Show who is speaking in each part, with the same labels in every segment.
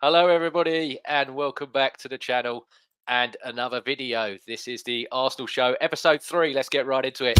Speaker 1: Hello, everybody, and welcome back to the channel and another video. This is the Arsenal Show, episode 3. Let's get right into it.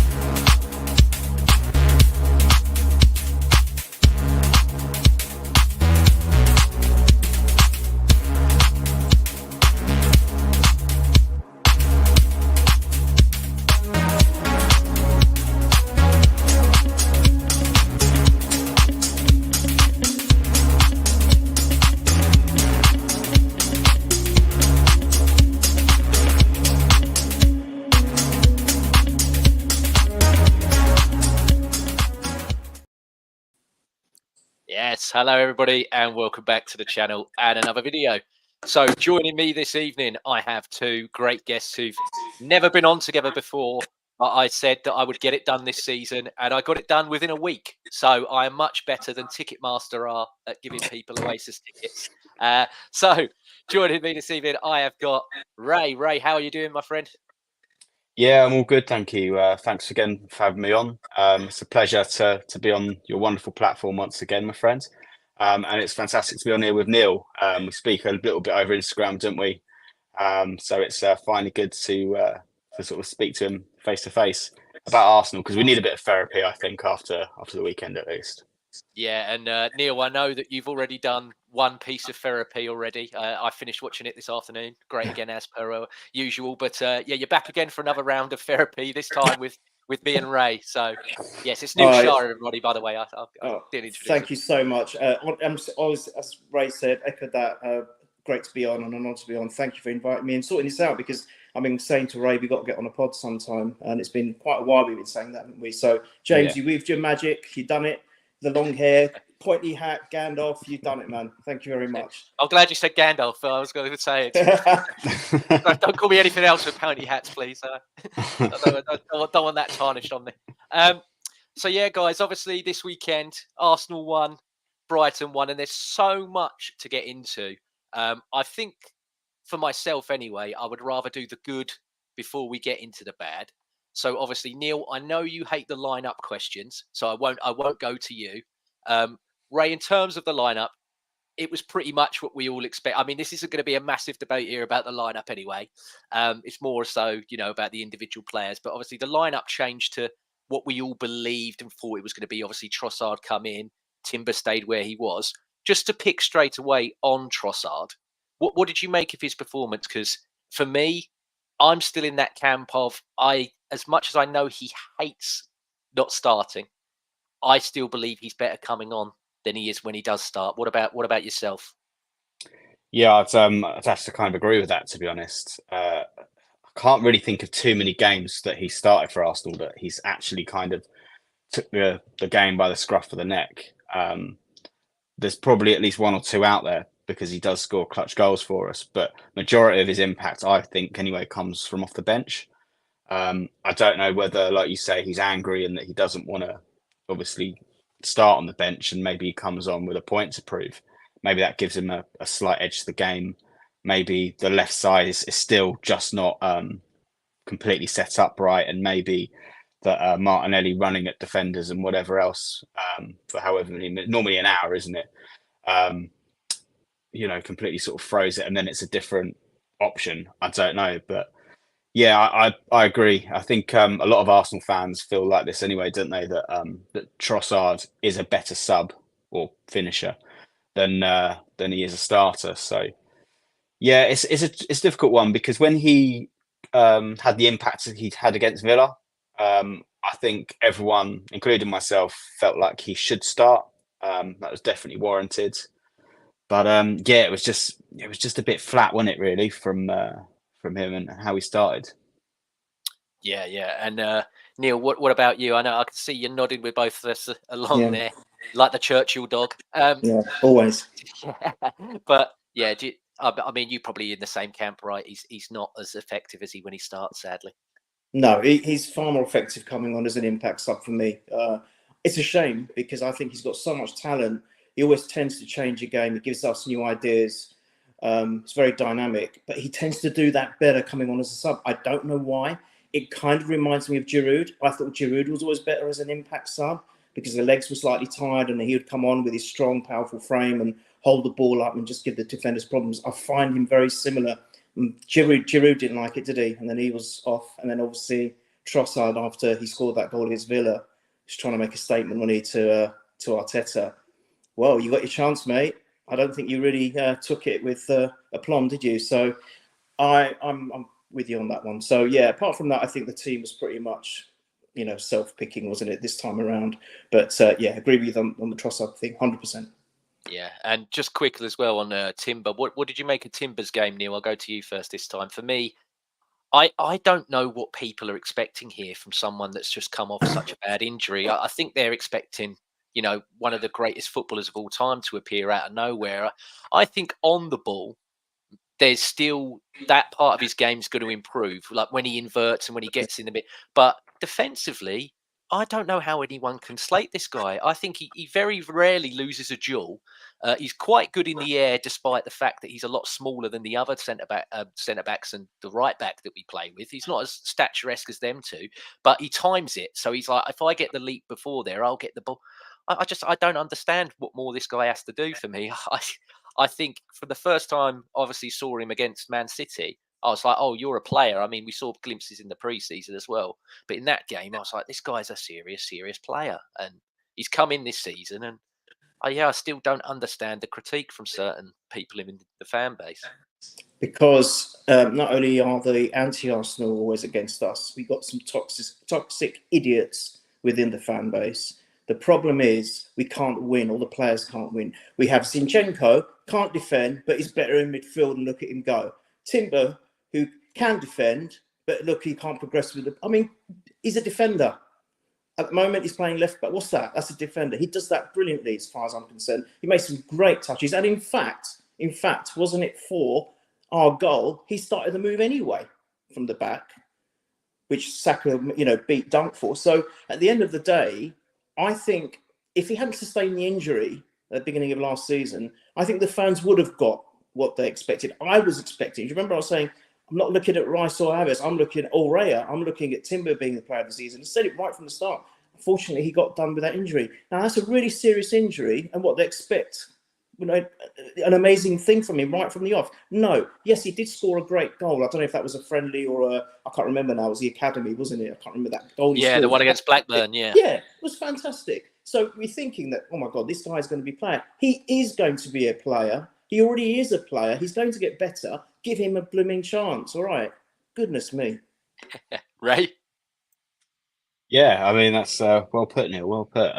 Speaker 1: Yes, hello everybody, and welcome back to the channel and another video. So joining me this evening, I have two great guests who've never been on together before. But I said that I would get it done this season, and I got it done within a week. So I am much better than Ticketmaster are at giving people Oasis tickets. So joining me this evening, I have got Ray. Ray, how are you doing, my friend?
Speaker 2: Yeah, I'm all good, thank you. Thanks again for having me on. It's a pleasure to be on your wonderful platform once again, my friend. And it's fantastic to be on here with Neil. We speak a little bit over Instagram, don't we? So it's finally good to sort of speak to him face to face about Arsenal, because we need a bit of therapy, I think, after the weekend at least.
Speaker 1: Yeah, and Neil, I know that you've already done one piece of therapy already. I finished watching it this afternoon. Great again, as per usual. But yeah, you're back again for another round of therapy. This time with me and Ray. So yes, it's Neil Shah, everybody. By the way, I did introduce.
Speaker 3: Thank you so much. I was, as Ray said, echoed that. Great to be on and an honour to be on. Thank you for inviting me and sorting this out, because I've been saying to Ray, we've got to get on a pod sometime, and it's been quite a while we've been saying that, haven't we? So James, you weaved your magic. You've done it. The long hair, pointy hat, Gandalf, you've done it, man. Thank you very much.
Speaker 1: I'm glad you said Gandalf. I was going to say it. Don't call me anything else with pointy hats, please. I don't want that tarnished on me. So yeah, guys, obviously this weekend, Arsenal won, Brighton won, and there's so much to get into. I think for myself anyway, I would rather do the good before we get into the bad. So obviously, Neil, I know you hate the lineup questions, so I won't go to you. Ray, in terms of the lineup, it was pretty much what we all expect. I mean, this isn't going to be a massive debate here about the lineup anyway. It's more so, about the individual players. But obviously, the lineup changed to what we all believed and thought it was going to be. Obviously, Trossard come in, Timber stayed where he was. Just to pick straight away on Trossard, what did you make of his performance? Because for me, I'm still in that camp of as much as I know he hates not starting, I still believe he's better coming on than he is when he does start. What about yourself?
Speaker 2: Yeah, I'd have to kind of agree with that, to be honest. I can't really think of too many games that he started for Arsenal that he's actually kind of took the game by the scruff of the neck. There's probably at least one or two out there, because he does score clutch goals for us, but majority of his impact, I think anyway, comes from off the bench. I don't know whether, like you say, he's angry and that he doesn't want to obviously start on the bench, and maybe he comes on with a point to prove. Maybe that gives him a slight edge to the game. Maybe the left side is still just not completely set up right, and maybe that Martinelli running at defenders and whatever else for however many minutes, normally an hour, isn't it? Completely sort of throws it, and then it's a different option. I don't know, but yeah, I agree. I think a lot of Arsenal fans feel like this anyway, don't they? That Trossard is a better sub or finisher than he is a starter. So yeah, it's a difficult one, because when he had the impact that he'd had against Villa, I think everyone, including myself, felt like he should start. That was definitely warranted. But yeah, it was just a bit flat, wasn't it, really, from him and how he started.
Speaker 1: Yeah. And Neil, what about you? I know I can see you nodding with both of us along there, like the Churchill dog.
Speaker 3: Yeah, always.
Speaker 1: But yeah, I mean, you're probably in the same camp, right? He's not as effective as when he starts, sadly.
Speaker 3: No, he's far more effective coming on as an impact sub for me. It's a shame, because I think he's got so much talent. He always tends to change a game. He gives us new ideas. It's very dynamic, but he tends to do that better coming on as a sub. I don't know why. It kind of reminds me of Giroud. I thought Giroud was always better as an impact sub, because the legs were slightly tired, and he would come on with his strong, powerful frame and hold the ball up and just give the defenders problems. I find him very similar. Giroud didn't like it, did he? And then he was off. And then obviously Trossard, after he scored that goal against Villa, was trying to make a statement, wasn't he, to Arteta. Well, you got your chance, mate. I don't think you really took it with aplomb, did you? So I'm with you on that one. So yeah, apart from that, I think the team was pretty much, self-picking, wasn't it, this time around? But yeah, agree with you on the Trossard thing, 100%.
Speaker 1: Yeah, and just quickly as well on Timber. What did you make of Timber's game, Neil? I'll go to you first this time. For me, I don't know what people are expecting here from someone that's just come off such a bad injury. I think they're expecting, one of the greatest footballers of all time to appear out of nowhere. I think on the ball, there's still that part of his game's going to improve, like when he inverts and when he gets in the bit. But defensively, I don't know how anyone can slate this guy. I think he very rarely loses a duel. He's quite good in the air, despite the fact that he's a lot smaller than the other centre backs and the right back that we play with. He's not as statuesque as them two, but he times it. So he's like, if I get the leap before there, I'll get the ball. I don't understand what more this guy has to do for me. I think for the first time, obviously saw him against Man City. I was like, oh, you're a player. I mean, we saw glimpses in the preseason as well. But in that game, I was like, this guy's a serious player. And he's come in this season. And I still don't understand the critique from certain people in the fan base.
Speaker 3: Because not only are the anti-Arsenal always against us, we've got some toxic idiots within the fan base. The problem is we can't win, or the players can't win. We have Zinchenko, can't defend, but he's better in midfield, and look at him go. Timber, who can defend, but look, he can't progress with it. I mean, he's a defender. At the moment, he's playing left back. What's that? That's a defender. He does that brilliantly, as far as I'm concerned. He makes some great touches. And in fact, wasn't it for our goal? He started the move anyway from the back, which Saka, beat Dunk for. So at the end of the day, I think if he hadn't sustained the injury at the beginning of last season, I think the fans would have got what they expected. I was expecting. Do you remember I was saying, I'm not looking at Rice or Havertz. I'm looking at Raya. I'm looking at Timber being the player of the season. I said it right from the start. Unfortunately, he got done with that injury. Now, that's a really serious injury, and what they expect, an amazing thing from him right from the off. No. Yes, he did score a great goal. I don't know if that was a friendly or I can't remember now. It was the academy, wasn't it? I can't remember that goal.
Speaker 1: Yeah, the one against Blackburn, yeah.
Speaker 3: Yeah, it was fantastic. So we're thinking that, oh my God, this guy's going to be playing. He is going to be a player. He already is a player. He's going to get better. Give him a blooming chance. All right. Goodness me.
Speaker 1: Ray?
Speaker 2: Yeah, I mean, that's well put, Neil. Well put.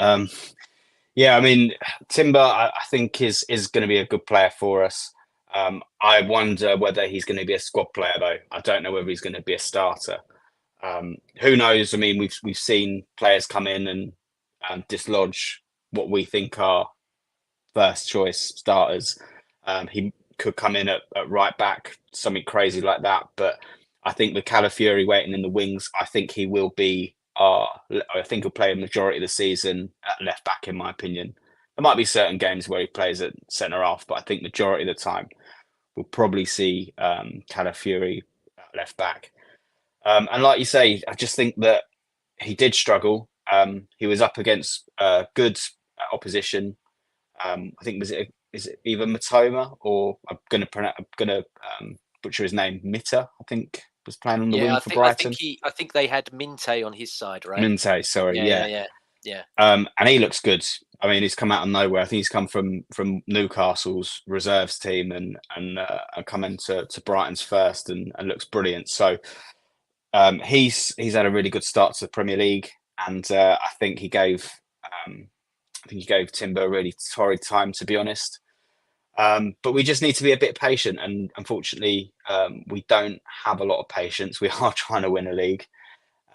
Speaker 2: Yeah, I mean, Timber, I think is going to be a good player for us. I wonder whether he's going to be a squad player, though. I don't know whether he's going to be a starter. Who knows? I mean, we've seen players come in and dislodge what we think are first choice starters. He could come in at right back, something crazy like that. But I think with Calafiori waiting in the wings, I think he will be. I think he'll play a majority of the season at left back, in my opinion. There might be certain games where he plays at centre half, but I think majority of the time we'll probably see Calafiori at left back. And like you say, I just think that he did struggle. He was up against good opposition. I think is it either Matoma or I'm gonna butcher his name, Mitter, I think, was playing on the wing for Brighton.
Speaker 1: I think they had Minte on his side, right?
Speaker 2: Minte, sorry, yeah. And he looks good. I mean, he's come out of nowhere. I think he's come from Newcastle's reserves team and come into Brighton's first and looks brilliant. So he's had a really good start to the Premier League, and I think he gave Timber a really torrid time, to be honest. But we just need to be a bit patient, and unfortunately, we don't have a lot of patience. We are trying to win a league,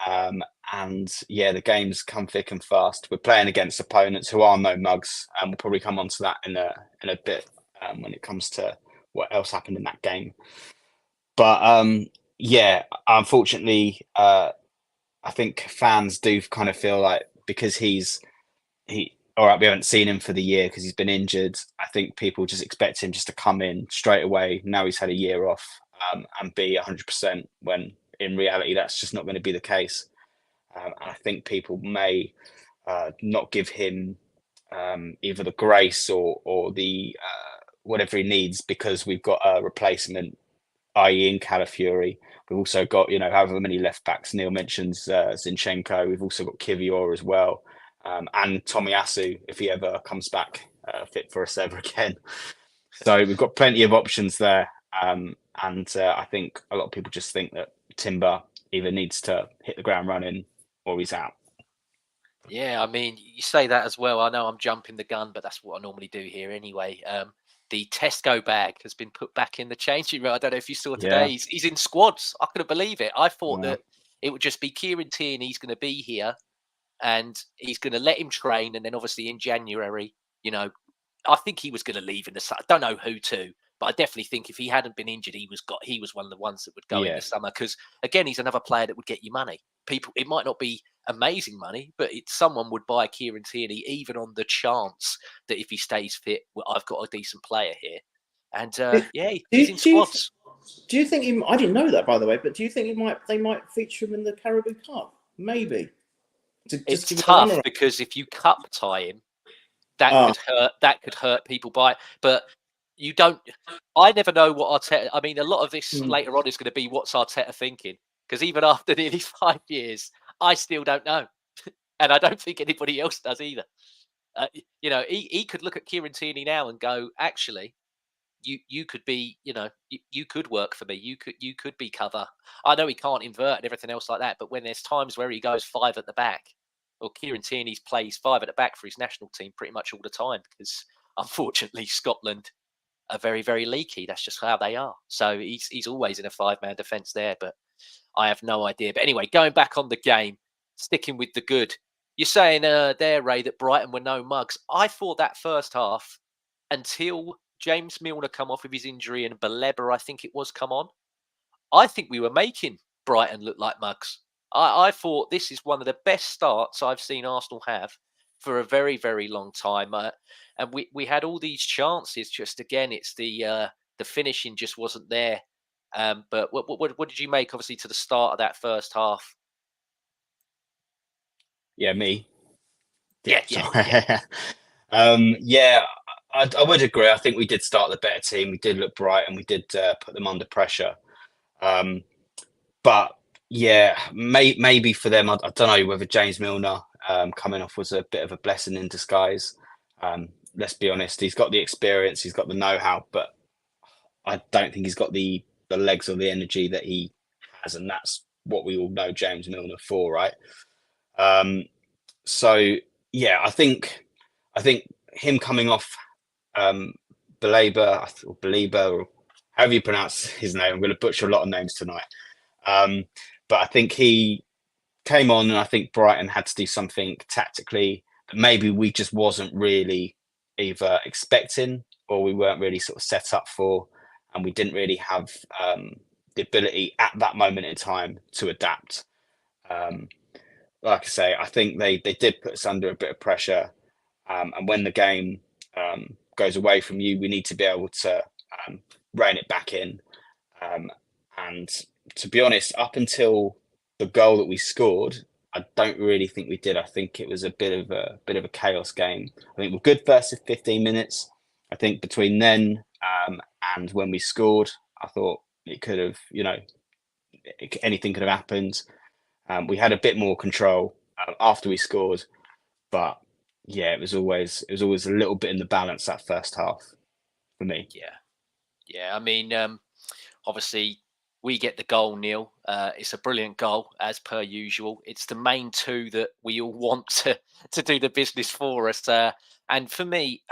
Speaker 2: and yeah, the games come thick and fast. We're playing against opponents who are no mugs, and we'll probably come on to that in a bit when it comes to what else happened in that game. But yeah, unfortunately, I think fans do kind of feel like because all right, we haven't seen him for the year because he's been injured. I think people just expect him just to come in straight away. Now he's had a year off and be 100%, when in reality that's just not going to be the case. I think people may not give him either the grace or the whatever he needs because we've got a replacement, i.e. in Calafiori. We've also got, however many left backs. Neil mentions Zinchenko. We've also got Kivior as well. And Tomiyasu, if he ever comes back fit for us ever again. So we've got plenty of options there. And I think a lot of people just think that Timber either needs to hit the ground running or he's out.
Speaker 1: Yeah, I mean, you say that as well. I know I'm jumping the gun, but that's what I normally do here anyway. The Tesco bag has been put back in the changing room. I don't know if you saw today.
Speaker 2: Yeah.
Speaker 1: He's in squads. I couldn't believe it. I thought
Speaker 2: Wow.
Speaker 1: that it would just be Kieran Tierney's going to be here and he's going to let him train. And then obviously in January, I think he was going to leave in the summer. I don't know who to, but I definitely think if he hadn't been injured, he was one of the ones that would go in the summer. Because again, he's another player that would get you money. It might not be amazing money, but someone would buy Kieran Tierney even on the chance that if he stays fit, well, I've got a decent player here. And he's in squads.
Speaker 3: Do you think I didn't know that, by the way, but do you think they might feature him in the Caribou Cup? Maybe.
Speaker 1: It's tough because if you cup tie him, that could hurt people but you don't. I never know what Arteta. I mean, a lot of this later on is going to be what's Arteta thinking, because even after nearly 5 years, I still don't know, and I don't think anybody else does either. He could look at Kieran Tierney now and go, actually, you could be, you could work for me. You could be cover. I know he can't invert and everything else like that, but when there's times where he goes 5 at the back, or Kieran Tierney plays 5 at the back for his national team pretty much all the time, because unfortunately Scotland are very, very leaky. That's just how they are. So he's always in a 5-man defence there, but I have no idea. But anyway, going back on the game, sticking with the good. You're saying there, Ray, that Brighton were no mugs. I thought that first half, until James Milner come off with his injury and Baleba, I think it was, come on, I think we were making Brighton look like mugs. I thought this is one of the best starts I've seen Arsenal have for a very, very long time. And we had all these chances. Just again, it's the finishing just wasn't there. But what did you make, obviously, to the start of that first half?
Speaker 2: Yeah, me.
Speaker 1: Yeah.
Speaker 2: I would agree. I think we did start the better team. We did look bright and we did put them under pressure. But yeah, maybe for them, I don't know whether James Milner coming off was a bit of a blessing in disguise. Let's be honest, he's got the experience, he's got the know-how, but I don't think he's got the legs or the energy that he has, and that's what we all know James Milner for, right? So yeah, I think him coming off Baleba, or however you pronounce his name. I'm going to butcher a lot of names tonight. But I think he came on, and I think Brighton had to do something tactically that maybe we just wasn't really either expecting, or we weren't really sort of set up for, and we didn't really have the ability at that moment in time to adapt. Like I say, I think they did put us under a bit of pressure, and when the game goes away from you, we need to be able to rein it back in. And to be honest, up until the goal that we scored, I don't really think we did. I think it was a bit of a chaos game. I think we're good first 15 minutes. I think between then and when we scored, I thought it could have, anything could have happened. We had a bit more control after we scored, but yeah, it was always a little bit in the balance that first half for me.
Speaker 1: Yeah. I mean, obviously we get the goal, Neil. It's a brilliant goal, as per usual. It's the main two that we all want to do the business for us. And for me,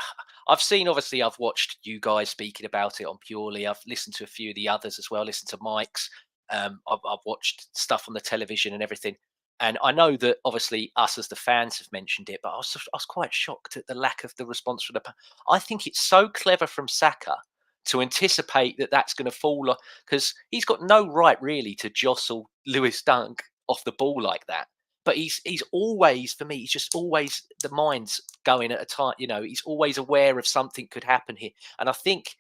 Speaker 1: I've watched you guys speaking about it on Purely. I've listened to a few of the others as well, listened to Mike's. I've watched stuff on the television and everything. And I know that obviously us as the fans have mentioned it, but I was quite shocked at the lack of the response from I think it's so clever from Saka to anticipate that that's going to fall, because he's got no right really to jostle Lewis Dunk off the ball like that. But he's always, for me, he's just always, the mind's going at a time, he's always aware of something could happen here. And I think,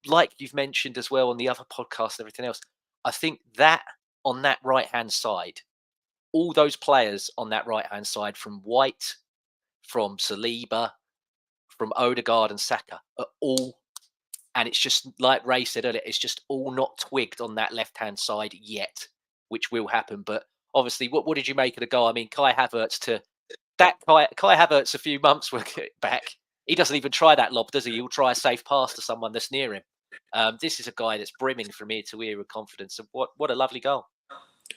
Speaker 1: like you've mentioned as well on the other podcast and everything else, I think that on that right-hand side, all those players on that right-hand side, from White, from Saliba, from Odegaard and Saka are all, and it's just like Ray said earlier, it's just all not twigged on that left-hand side yet, which will happen. But obviously, what did you make of the goal? I mean, Kai Havertz a few months back, he doesn't even try that lob, does he? He'll try a safe pass to someone that's near him. This is a guy that's brimming from ear to ear with confidence. And what a lovely goal.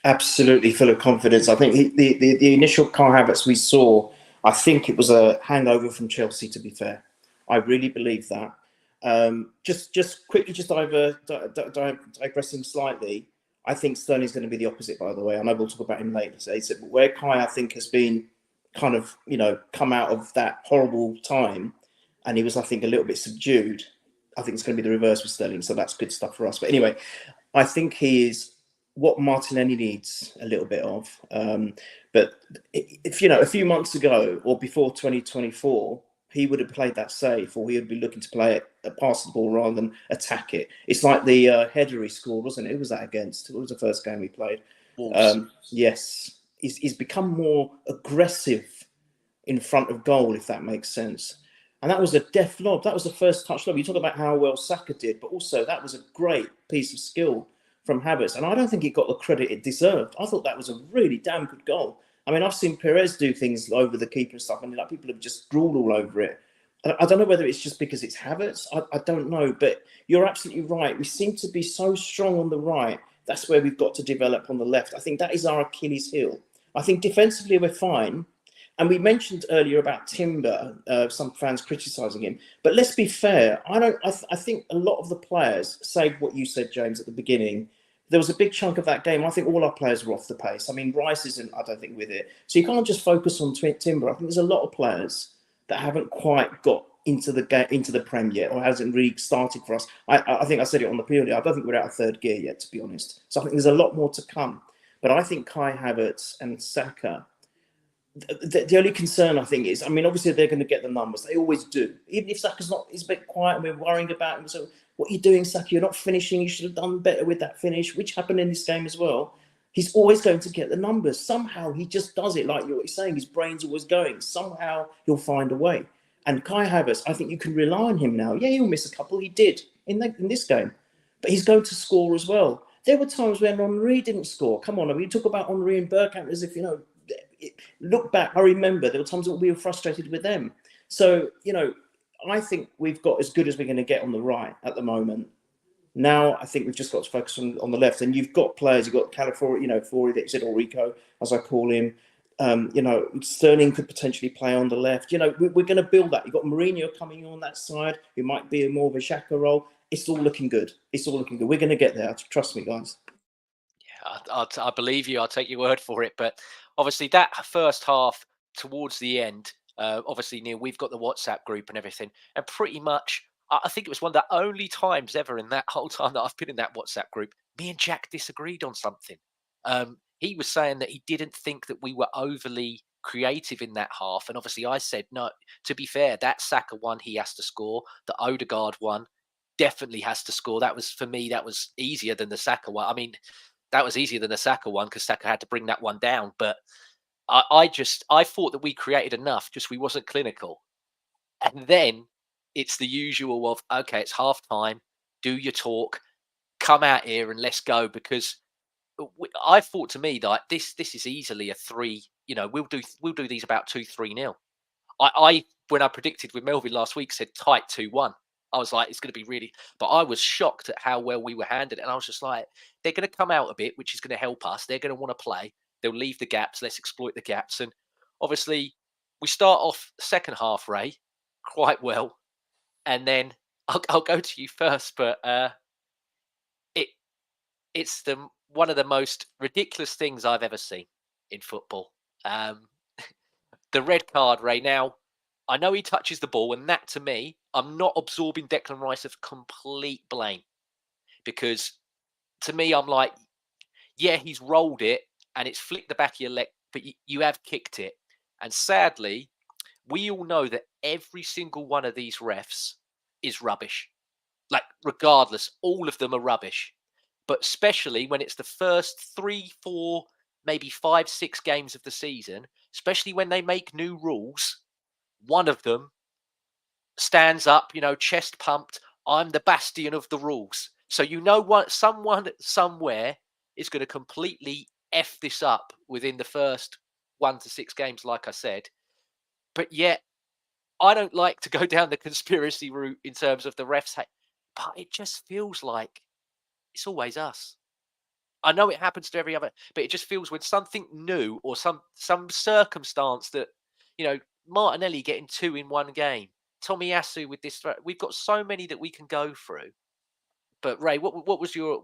Speaker 3: Absolutely full of confidence. I think the initial Kai Havertz we saw, I think it was a hangover from Chelsea, to be fair. I really believe that. Just quickly, digressing slightly, I think Sterling's going to be the opposite, by the way. I know we'll talk about him later today. So where Kai, I think, has been kind of, come out of that horrible time, and he was, I think, a little bit subdued. I think it's going to be the reverse with Sterling, so that's good stuff for us. But anyway, I think he is what Martinelli needs a little bit of. But if, a few months ago or before 2024, he would have played that safe, or he would be looking to play it, pass the ball rather than attack it. It's like the header he scored, wasn't it? Who was that against? What was the first game he played? Yes. He's become more aggressive in front of goal, if that makes sense. And that was a deft lob. That was the first touch lob. You talk about how well Saka did, but also that was a great piece of skill from Havertz. And I don't think it got the credit it deserved. I thought that was a really damn good goal. I mean, I've seen Perez do things over the keeper and stuff, and people have just drooled all over it. I don't know whether it's just because it's Havertz. I don't know. But you're absolutely right. We seem to be so strong on the right. That's where we've got to develop on the left. I think that is our Achilles heel. I think defensively we're fine. And we mentioned earlier about Timber, some fans criticising him. But let's be fair. I think a lot of the players, say what you said, James, at the beginning, there was a big chunk of that game. I think all our players were off the pace. I mean, Rice isn't, I don't think, with it. So you can't just focus on Timber. I think there's a lot of players that haven't quite got into the Prem yet, or hasn't really started for us. I think I said it on the period. I don't think we're out of third gear yet, to be honest. So I think there's a lot more to come. But I think Kai Havertz and Saka, the only concern, I think, is, I mean, obviously they're going to get the numbers. They always do. Even if Saka's he's a bit quiet and we're worrying about him. So what are you doing, Saka? You're not finishing. You should have done better with that finish, which happened in this game as well. He's always going to get the numbers. Somehow he just does it, like you're saying. His brain's always going. Somehow he'll find a way. And Kai Havertz, I think you can rely on him now. Yeah, he'll miss a couple. He did in this game. But he's going to score as well. There were times when Henry didn't score. Come on, I mean, you talk about Henry and Bergkamp as if, look back, I remember there were times that we were frustrated with them. So, I think we've got as good as we're going to get on the right at the moment. Now, I think we've just got to focus on the left. And you've got players, you've got Calafiori, Fori, that said, or Rico, as I call him. Sterling could potentially play on the left. We're going to build that. You've got Mourinho coming on that side, who might be more of a Xhaka role. It's all looking good. We're going to get there. Trust me, guys.
Speaker 1: Yeah, I believe you. I'll take your word for it. But obviously, that first half towards the end, obviously, Neil, we've got the WhatsApp group and everything. And pretty much, I think it was one of the only times ever in that whole time that I've been in that WhatsApp group, me and Jack disagreed on something. He was saying that he didn't think that we were overly creative in that half. And obviously, I said, no, to be fair, that Saka one, he has to score. The Odegaard one definitely has to score. That was, for me, that was easier than the Saka one. I mean, that was easier than the Saka one because Saka had to bring that one down. But I thought that we created enough, just we wasn't clinical. And then it's the usual of, okay, it's half time, do your talk, come out here and let's go. Because I thought, to me, that this is easily a 3. We'll do these about 2-3-0. I when I predicted with Melvin last week said tight 2-1. I was like, it's going to be really, but I was shocked at how well we were handled. And I was just like, they're going to come out a bit, which is going to help us. They're going to want to play. They'll leave the gaps. Let's exploit the gaps. And obviously, we start off second half, Ray, quite well. And then I'll go to you first, but it's one of the most ridiculous things I've ever seen in football. The red card, Ray. Now, I know he touches the ball, and that, to me, I'm not absorbing Declan Rice of complete blame. Because, to me, I'm like, yeah, he's rolled it, and it's flicked the back of your leg, but you have kicked it. And sadly, we all know that every single one of these refs is rubbish. Like, regardless, all of them are rubbish. But especially when it's the first 3, 4, maybe 5, 6 games of the season, especially when they make new rules, one of them stands up, chest pumped. I'm the bastion of the rules. So what? Someone somewhere is going to completely f this up within the first 1 to 6 games, like I said. But yet, I don't like to go down the conspiracy route in terms of the refs, but it just feels like it's always us. I know it happens to every other, but it just feels when something new or some circumstance that, Martinelli getting 2 in one game, Tomiyasu with this threat. We've got so many that we can go through. But Ray, what was your?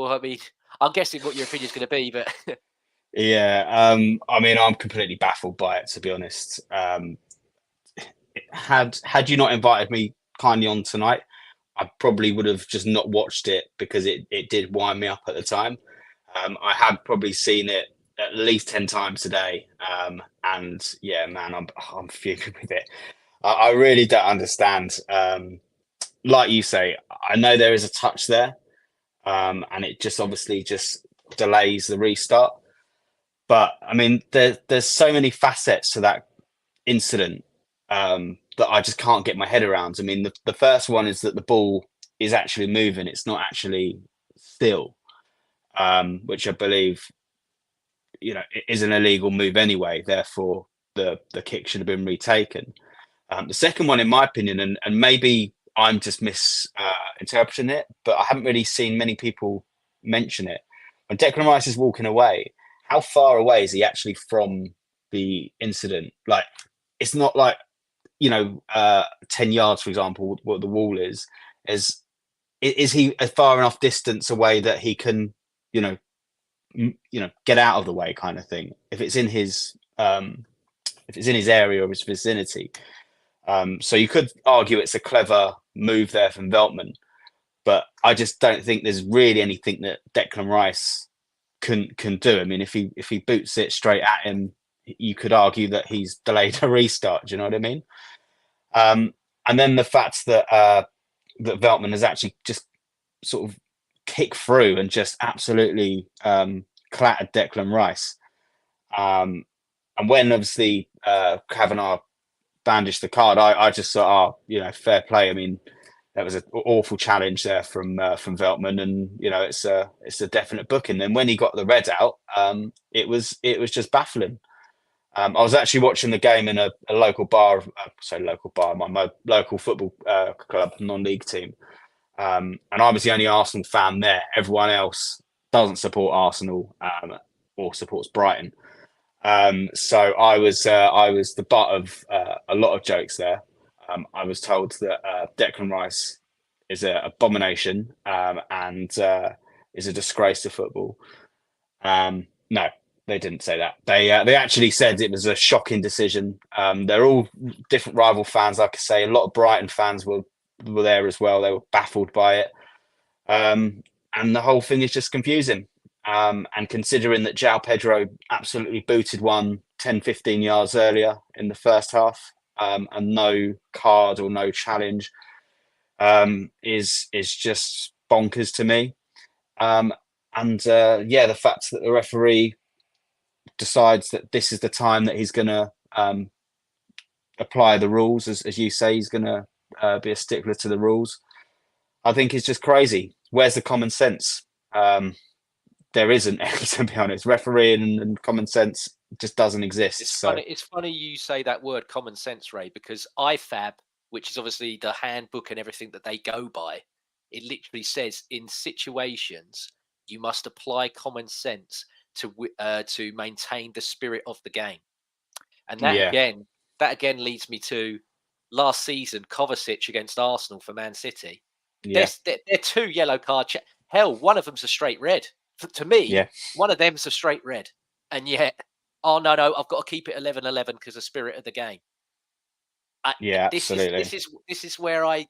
Speaker 1: I mean, I'm guessing what your opinion is going to be, but
Speaker 2: Yeah, I mean, I'm completely baffled by it, to be honest. Had you not invited me kindly on tonight, I probably would have just not watched it because it did wind me up at the time. I had probably seen it at least 10 times today. And yeah, man, I'm fuming with it. I really don't understand. Like you say, I know there is a touch there, and it just obviously just delays the restart. But I mean, there's so many facets to that incident that I just can't get my head around. I mean, the first one is that the ball is actually moving; it's not actually still, which I believe, is an illegal move anyway. Therefore, the kick should have been retaken. The second one, in my opinion, and maybe I'm just misinterpreting it, but I haven't really seen many people mention it. When Declan Rice is walking away, how far away is he actually from the incident? Like, it's not like 10 yards, for example, what the wall is. Is he a far enough distance away that he can, get out of the way, kind of thing? If it's in his area or his vicinity. So you could argue it's a clever move there from Veltman, but I just don't think there's really anything that Declan Rice can do. I mean, if he boots it straight at him, you could argue that he's delayed a restart. Do you know what I mean? And then the fact that that Veltman has actually just sort of kicked through and just absolutely clattered Declan Rice. And when obviously Kavanagh bandaged the card, I just thought, fair play. I mean, that was an awful challenge there from Veltman, and it's a definite booking. Then when he got the red out, it was just baffling. I was actually watching the game in a local bar, my local football club, non-league team, and I was the only Arsenal fan there. Everyone else doesn't support Arsenal or supports Brighton. So I was the butt of a lot of jokes there. I was told that Declan Rice is an abomination and is a disgrace to football. No, they didn't say that. They actually said it was a shocking decision. They're all different rival fans, like I say. A lot of Brighton fans were there as well. They were baffled by it, and the whole thing is just confusing. And considering that João Pedro absolutely booted one 10, 15 yards earlier in the first half, and no card or no challenge, is just bonkers to me. The fact that the referee decides that this is the time that he's going to apply the rules, as you say, he's going to be a stickler to the rules, I think is just crazy. Where's the common sense? There isn't any, to be honest. Refereeing and common sense just doesn't exist.
Speaker 1: It's funny you say that word common sense, Ray, because IFAB, which is obviously the handbook and everything that they go by, it literally says in situations you must apply common sense to maintain the spirit of the game. And that again leads me to last season, Kovacic against Arsenal for Man City.
Speaker 2: Yeah.
Speaker 1: They're 2 yellow card. Hell, one of them's a straight red. To me, one of them's a straight red. And yet, oh no, I've got to keep it 11-11 because of the spirit of the game.
Speaker 2: Absolutely.
Speaker 1: This is where I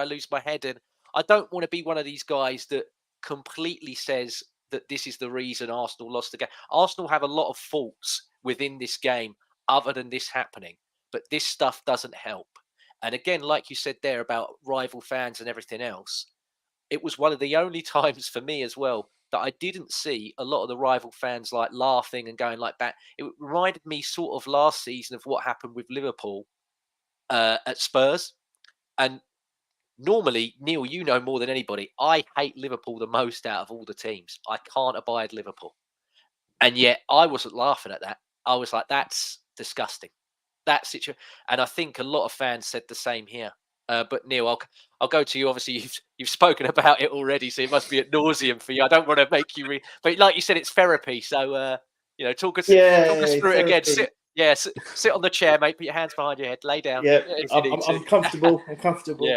Speaker 1: lose my head, and I don't want to be one of these guys that completely says that this is the reason Arsenal lost the game. Arsenal have a lot of faults within this game other than this happening, but this stuff doesn't help. And again, like you said there about rival fans and everything else, it was one of the only times for me as well that I didn't see a lot of the rival fans like laughing and going like that. It reminded me sort of last season of what happened with Liverpool at Spurs. And normally, Neil, you know more than anybody, I hate Liverpool the most out of all the teams. I can't abide Liverpool. And yet I wasn't laughing at that. I was like, that's disgusting. That situation. And I think a lot of fans said the same here. But Neil, I'll go to you. Obviously, you've spoken about it already, so it must be ad nauseum for you. I don't want to make you but like you said, it's therapy. So talk us through it again. Sit on the chair, mate. Put your hands behind your head. Lay down.
Speaker 3: Yeah,
Speaker 1: If you need to.
Speaker 3: I'm comfortable. I'm comfortable.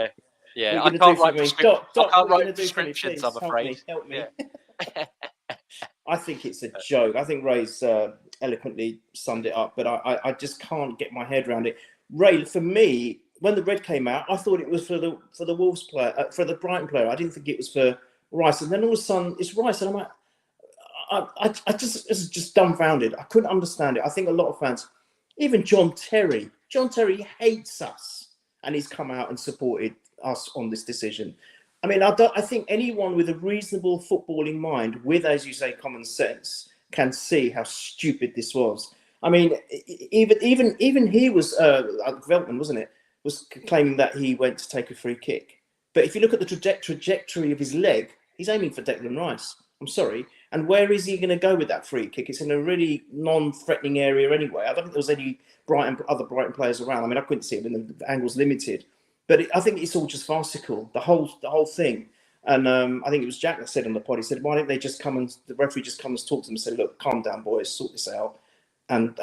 Speaker 1: Yeah.
Speaker 3: What
Speaker 1: I
Speaker 3: are you
Speaker 1: can't
Speaker 3: going to do for me? Doc,
Speaker 1: I can't
Speaker 3: what are you
Speaker 1: write
Speaker 3: going to do for me?
Speaker 1: prescriptions.
Speaker 3: Please,
Speaker 1: I'm afraid.
Speaker 3: Help me.
Speaker 1: Yeah.
Speaker 3: I think it's a joke. I think Ray's eloquently summed it up, but I just can't get my head around it. Ray, for me, when the red came out, I thought it was for the Wolves player, for the Brighton player. I didn't think it was for Rice. And then all of a sudden, it's Rice, and I'm like, I just dumbfounded. I couldn't understand it. I think a lot of fans, even John Terry hates us, and he's come out and supported us on this decision. I mean, I think anyone with a reasonable footballing mind, with, as you say, common sense, can see how stupid this was. I mean, even he was Veltman, wasn't it? Was claiming that he went to take a free kick. But if you look at the trajectory of his leg, he's aiming for Declan Rice. I'm sorry. And where is he going to go with that free kick? It's in a really non-threatening area anyway. I don't think there was any other Brighton players around. I mean, I couldn't see it, and the angle's limited. But I think it's all just farcical, the whole thing. And I think it was Jack that said on the pod, he said, why don't they just come and, the referee just comes and talk to them and say, look, calm down, boys, sort this out. And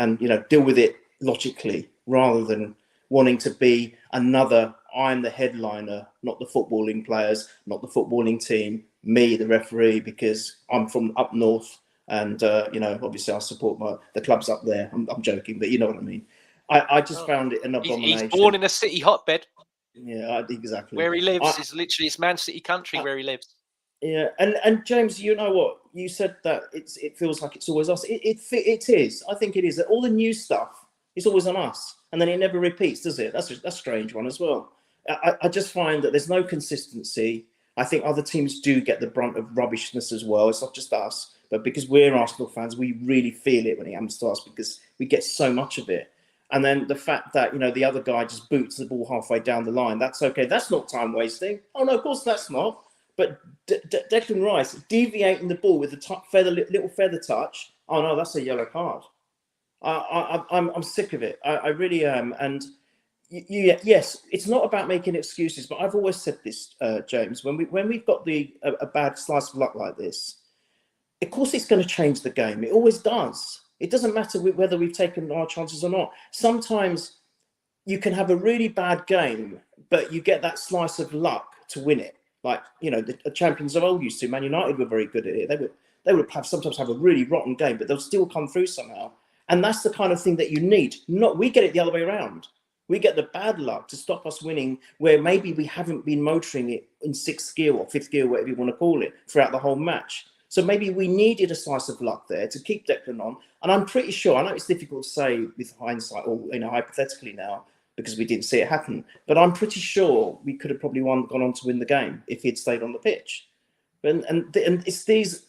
Speaker 3: deal with it logically, rather than wanting to be another, I'm the headliner, not the footballing players, not the footballing team, me, the referee, because I'm from up north. And, obviously I support the clubs up there. I'm joking, but you know what I mean. I just found it an abomination.
Speaker 1: He's born in a city hotbed.
Speaker 3: Yeah, exactly.
Speaker 1: Where he lives is literally, it's Man City country where he lives.
Speaker 3: Yeah, and James, you know what? You said that it feels like it's always us. It is. I think it is. All the new stuff is always on us, and then it never repeats, does it? That's a strange one as well. I just find that there's no consistency. I think other teams do get the brunt of rubbishness as well. It's not just us, but because we're Arsenal fans, we really feel it when it happens to us because we get so much of it. And then the fact that, the other guy just boots the ball halfway down the line, that's okay. That's not time wasting. Oh, no, of course that's not. But Declan Rice deviating the ball with the little feather touch, oh, no, that's a yellow card. I'm sick of it. I really am. And yes, it's not about making excuses, but I've always said this, James, when we've got a bad slice of luck like this, of course it's going to change the game. It always does. It doesn't matter whether we've taken our chances or not. Sometimes you can have a really bad game, but you get that slice of luck to win it. Like, the champions of old used to. Man United were very good at it. They would sometimes have a really rotten game, but they'll still come through somehow. And that's the kind of thing that you need. We get it the other way around. We get the bad luck to stop us winning where maybe we haven't been motoring it in sixth gear or fifth gear, whatever you want to call it, throughout the whole match. So maybe we needed a slice of luck there to keep Declan on. And I'm pretty sure, I know it's difficult to say with hindsight or hypothetically now because we didn't see it happen, but I'm pretty sure we could have probably gone on to win the game if he'd stayed on the pitch. And it's these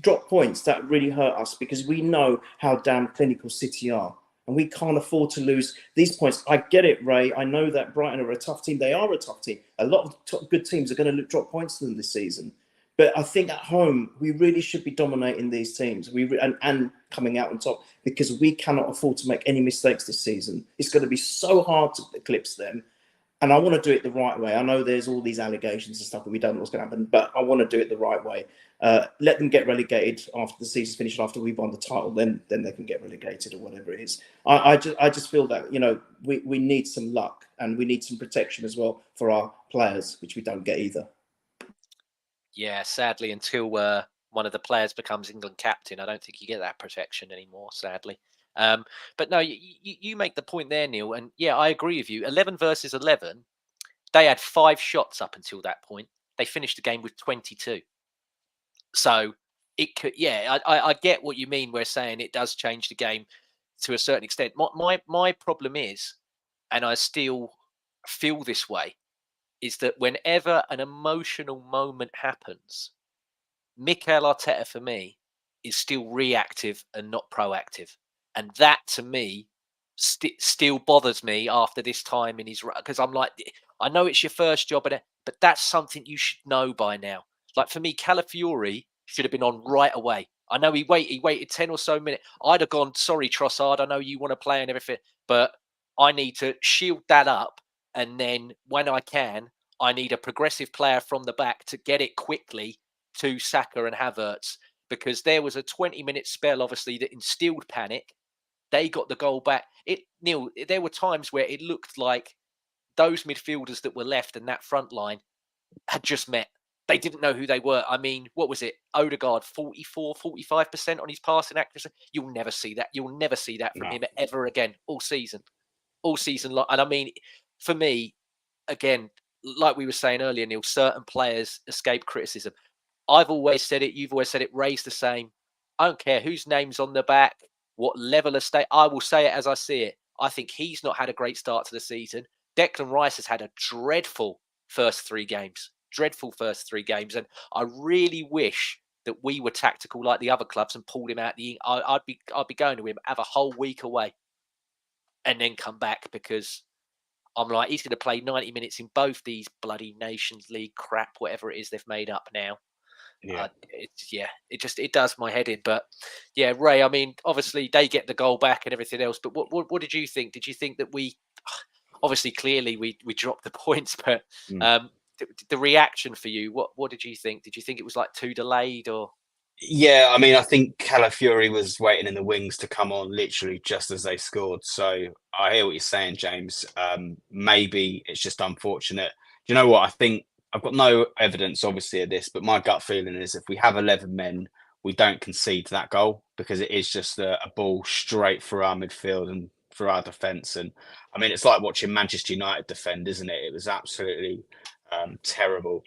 Speaker 3: drop points that really hurt us because we know how damn clinical City are. And we can't afford to lose these points. I get it, Ray. I know that Brighton are a tough team. They are a tough team. A lot of good teams are going to drop points to them this season. But I think at home, we really should be dominating these teams and coming out on top because we cannot afford to make any mistakes this season. It's going to be so hard to eclipse them. And I want to do it the right way. I know there's all these allegations and stuff that we don't know what's going to happen, but I want to do it the right way. Let them get relegated after the season's finished, after we've won the title, then they can get relegated or whatever it is. I just feel that, we need some luck and we need some protection as well for our players, which we don't get either.
Speaker 1: Yeah, sadly, until one of the players becomes England captain, I don't think you get that protection anymore, sadly. But no, you make the point there, Neil. And yeah, I agree with you. 11 versus 11, they had 5 shots up until that point. They finished the game with 22. So it could, I get what you mean. We're saying it does change the game to a certain extent. My problem is, and I still feel this way, is that whenever an emotional moment happens, Mikel Arteta, for me, is still reactive and not proactive. And that, to me, still bothers me after this time in his, because I'm like, I know it's your first job, but that's something you should know by now. Like for me, Calafiori should have been on right away. I know he waited 10 or so minutes. I'd have gone, sorry, Trossard, I know you want to play and everything, but I need to shield that up. And then when I can, I need a progressive player from the back to get it quickly to Saka and Havertz, because there was a 20-minute spell, obviously, that instilled panic. They got the goal back. Neil, there were times where it looked like those midfielders that were left and that front line had just met. They didn't know who they were. I mean, what was it? Odegaard, 44, 45% on his passing accuracy. You'll never see that. You'll never see that from him ever again all season. All season long. And I mean, for me, again, like we were saying earlier, Neil, certain players escape criticism. I've always said it. You've always said it. Ray's the same. I don't care whose name's on the back, what level of state. I will say it as I see it. I think he's not had a great start to the season. Declan Rice has had a dreadful first 3 games. And I really wish that we were tactical like the other clubs and pulled him out. I'd be going to him, have a whole week away, and then come back, because I'm like, he's going to play 90 minutes in both these bloody Nations League crap, whatever it is they've made up now.
Speaker 2: Yeah.
Speaker 1: It does my head in. But yeah, Ray, I mean, obviously they get the goal back and everything else. But what did you think? Did you think that we, obviously, clearly we dropped the points, but the reaction for you, what did you think? Did you think it was like too delayed, or?
Speaker 2: Yeah, I mean, I think Calafiori was waiting in the wings to come on literally just as they scored. So I hear what you're saying, James. Maybe it's just unfortunate. Do you know what? I think I've got no evidence, obviously, of this, but my gut feeling is if we have 11 men, we don't concede that goal, because it is just a ball straight through our midfield and through our defence. And I mean, it's like watching Manchester United defend, isn't it? It was absolutely terrible.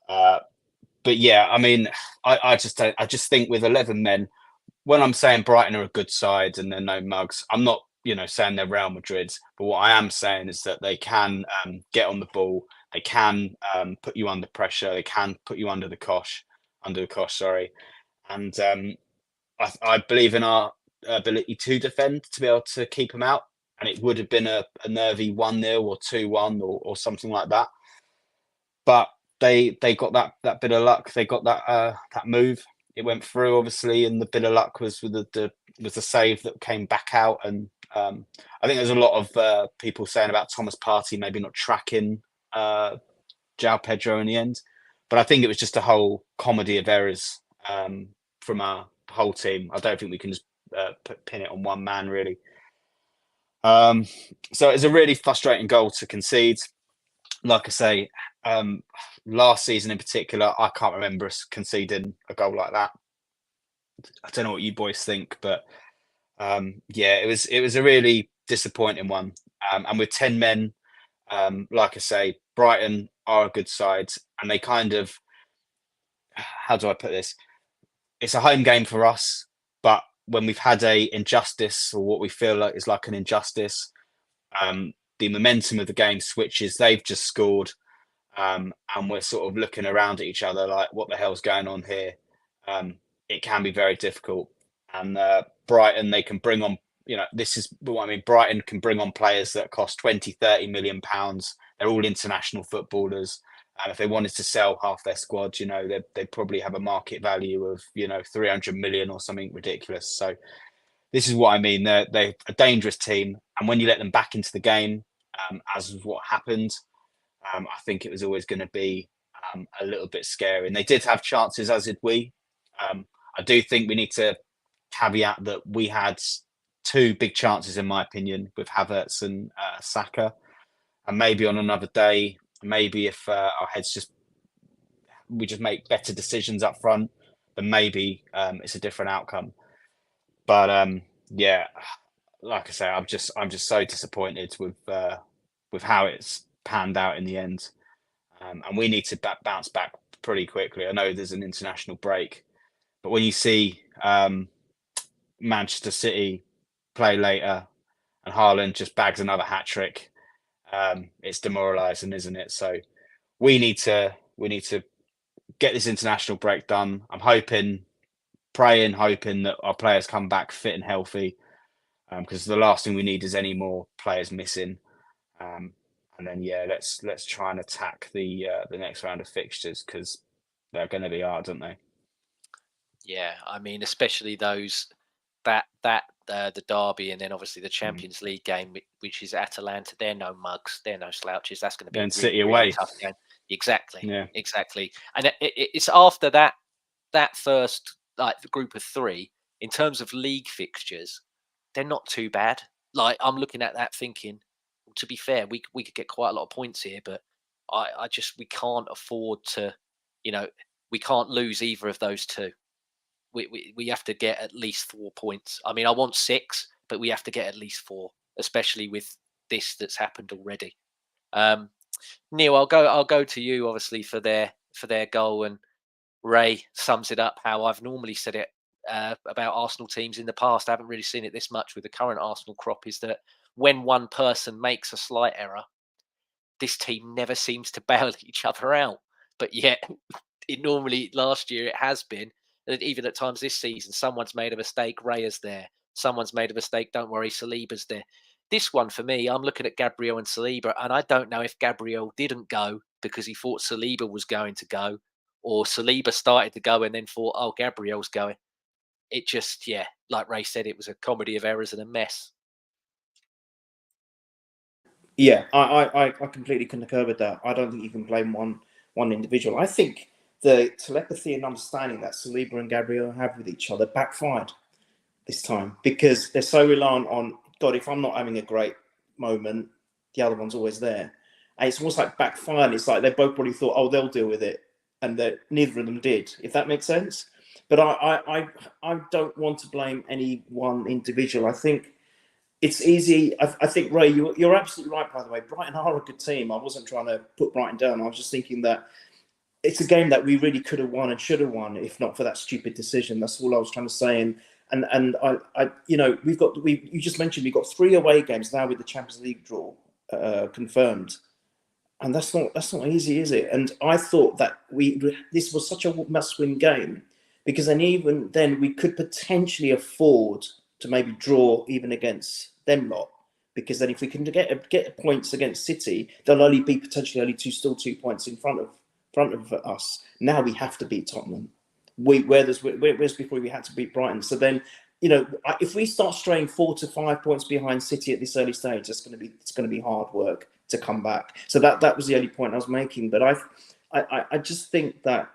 Speaker 2: But yeah, I mean, I just think with 11 men, when I'm saying Brighton are a good side and they're no mugs, I'm not, saying they're Real Madrid. But what I am saying is that they can get on the ball, they can put you under pressure, they can put you under the cosh, sorry. And I believe in our ability to defend, to be able to keep them out. And it would have been a nervy 1-0 or 2-1 or something like that. But they got that bit of luck. They got that move. It went through, obviously, and the bit of luck was with the save that came back out. And I think there's a lot of people saying about Thomas Partey maybe not tracking João Pedro in the end, but I think it was just a whole comedy of errors from our whole team. I don't think we can just pin it on one man, really. So it's a really frustrating goal to concede. Like I say, last season in particular, I can't remember us conceding a goal like that. I don't know what you boys think, but it was a really disappointing one. And with 10 men, like I say, Brighton are a good side, and they kind of, how do I put this? It's a home game for us, but when we've had a injustice, or what we feel like is like an injustice, the momentum of the game switches. They've just scored, and we're sort of looking around at each other like, what the hell's going on here? It can be very difficult. And Brighton, they can bring on, this is what I mean. Brighton can bring on players that cost 20, 30 million pounds. They're all international footballers. And if they wanted to sell half their squad, they'd probably have a market value of, 300 million or something ridiculous. So this is what I mean. They're a dangerous team. And when you let them back into the game, as was what happened, I think it was always going to be a little bit scary. And they did have chances, as did we. I do think we need to caveat that we had 2 big chances, in my opinion, with Havertz and Saka. And maybe on another day, maybe if our heads we just make better decisions up front, then maybe it's a different outcome. But like I say, I'm just so disappointed with how it's panned out in the end, and we need to bounce back pretty quickly. I know there's an international break, but when you see Manchester City play later and Haaland just bags another hat trick, it's demoralising, isn't it? So we need to get this international break done. I'm hoping that our players come back fit and healthy. because the last thing we need is any more players missing. And then let's try and attack the next round of fixtures, because they're going to be hard, aren't they?
Speaker 1: Yeah, I mean, especially those the derby, and then obviously the Champions League game, which is Atalanta. They're no mugs, they're no slouches. That's going to be
Speaker 2: Then
Speaker 1: a
Speaker 2: City
Speaker 1: really,
Speaker 2: away.
Speaker 1: really tough game. Exactly.
Speaker 2: Yeah.
Speaker 1: Exactly. And it's after that first like the group of three in terms of league fixtures, they're not too bad. Like I'm looking at that thinking, to be fair, we could get quite a lot of points here, but I just we can't afford to, we can't lose either of those two. We have to get at least 4 points. I mean, I want 6, but we have to get at least 4, especially with this that's happened already. Neil, I'll go to you obviously for their goal, and Ray sums it up how I've normally said it about Arsenal teams in the past. I haven't really seen it this much with the current Arsenal crop, is that when one person makes a slight error, this team never seems to bail each other out. But yet, it normally last year it has been, and even at times this season, someone's made a mistake, Raya's there. Someone's made a mistake, don't worry, Saliba's there. This one for me, I'm looking at Gabriel and Saliba, and I don't know if Gabriel didn't go because he thought Saliba was going to go, or Saliba started to go and then thought, oh, Gabriel's going. It just, yeah, like Ray said, it was a comedy of errors and a mess.
Speaker 3: Yeah, I completely concur with that. I don't think you can blame one individual. I think the telepathy and understanding that Saliba and Gabriel have with each other backfired this time, because they're so reliant on, God, if I'm not having a great moment, the other one's always there. And it's almost like backfired. It's like they both probably thought, oh, they'll deal with it. And that neither of them did, if that makes sense. But I don't want to blame any one individual. I think it's easy. I think, Ray, you're absolutely right, by the way. Brighton are a good team. I wasn't trying to put Brighton down. I was just thinking that it's a game that we really could have won and should have won, if not for that stupid decision. That's all I was trying to say. And I you just mentioned we've got 3 away games now with the Champions League draw confirmed. And that's not easy, is it? And I thought that this was such a must-win game, because then even then we could potentially afford to maybe draw even against them lot, because then if we can get points against City, they'll only be potentially only 2 points in front of us. Now we have to beat Tottenham. Whereas before we had to beat Brighton. So then, if we start straying 4 to 5 points behind City at this early stage, it's going to be hard work to come back. So that was the only point I was making. But I just think that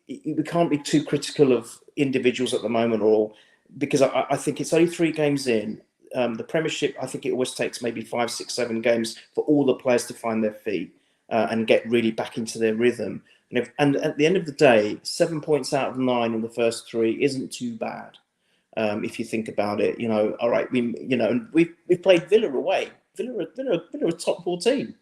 Speaker 3: we can't be too critical of individuals at the moment, or because I think it's only 3 games in. The Premiership, I think it always takes maybe 5, 6, 7 games for all the players to find their feet and get really back into their rhythm. And at the end of the day, 7 points out of 9 in the first 3 isn't too bad. If you think about it, all right, we've played Villa away. Villa are a top 4 team.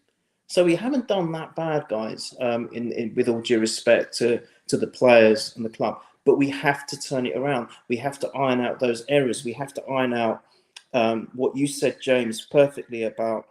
Speaker 3: So we haven't done that bad, guys, with all due respect to the players and the club. But we have to turn it around. We have to iron out those errors. We have to iron out what you said, James, perfectly about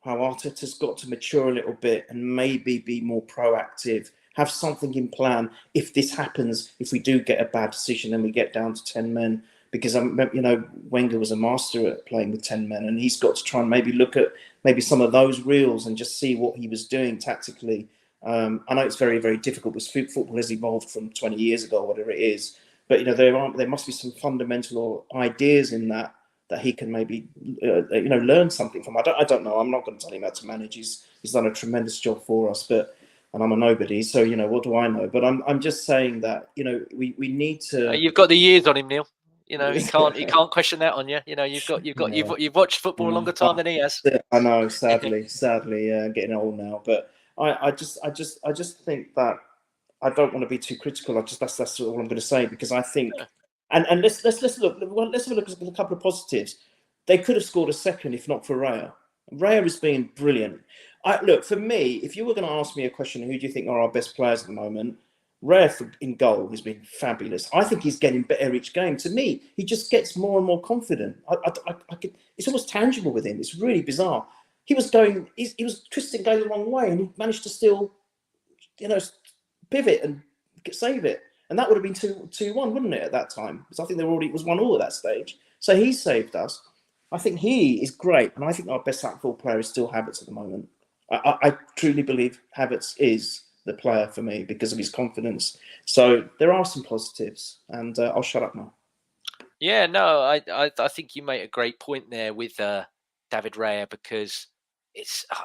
Speaker 3: how Arteta's got to mature a little bit and maybe be more proactive, have something in plan if this happens, if we do get a bad decision and we get down to 10 men. Because, Wenger was a master at playing with 10 men, and he's got to try and maybe look at maybe some of those reels and just see what he was doing tactically. I know it's very, very difficult because football has evolved from 20 years ago, whatever it is. But, there must be some fundamental ideas in that he can maybe, learn something from. I don't know. I'm not going to tell him how to manage. He's done a tremendous job for us, and I'm a nobody. So, what do I know? But I'm just saying that, we need to.
Speaker 1: You've got the years on him, Neil. He can't question that on you. You've watched football a longer time than he has.
Speaker 3: I know, sadly, getting old now. But I just think that I don't want to be too critical. That's all I'm going to say, because I think, and let's look. Let's have a look at a couple of positives. They could have scored a second if not for Raya. Raya is being brilliant. Look, for me, if you were going to ask me a question, who do you think are our best players at the moment? Raya in goal has been fabulous. I think he's getting better each game. To me, he just gets more and more confident. It's almost tangible with him. It's really bizarre. He was twisting going the wrong way, and he managed to still, pivot and save it. And that would have been 2-1, wouldn't it, at that time? Because I think it was 1-1 at that stage. So he saved us. I think he is great, and I think our best outfield player is still Havertz at the moment. I truly believe Havertz is the player for me because of his confidence. So there are some positives, and I'll shut up now.
Speaker 1: Yeah, no, I think you make a great point there with David Raya, because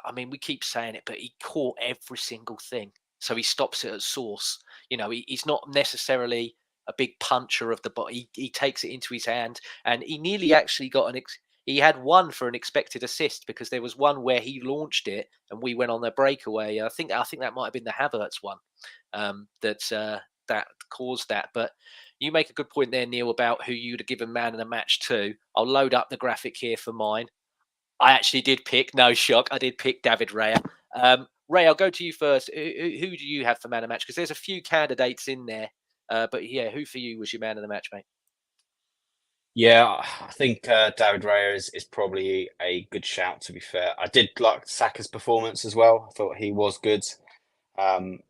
Speaker 1: I mean, we keep saying it, but he caught every single thing. So he stops it at source. He's not necessarily a big puncher of the ball. He takes it into his hand, and he nearly actually got he had one for an expected assist, because there was one where he launched it and we went on the breakaway. I think that might have been the Havertz one that caused that. But you make a good point there, Neil, about who you'd have given man of the match to. I'll load up the graphic here for mine. I actually did pick, no shock, I did pick David Raya. Ray, I'll go to you first. Who do you have for man of the match? Because there's a few candidates in there. But yeah, who for you was your man of the match, mate?
Speaker 2: Yeah, I think David Raya is probably a good shout, to be fair. I did like Saka's performance as well. I thought he was good. With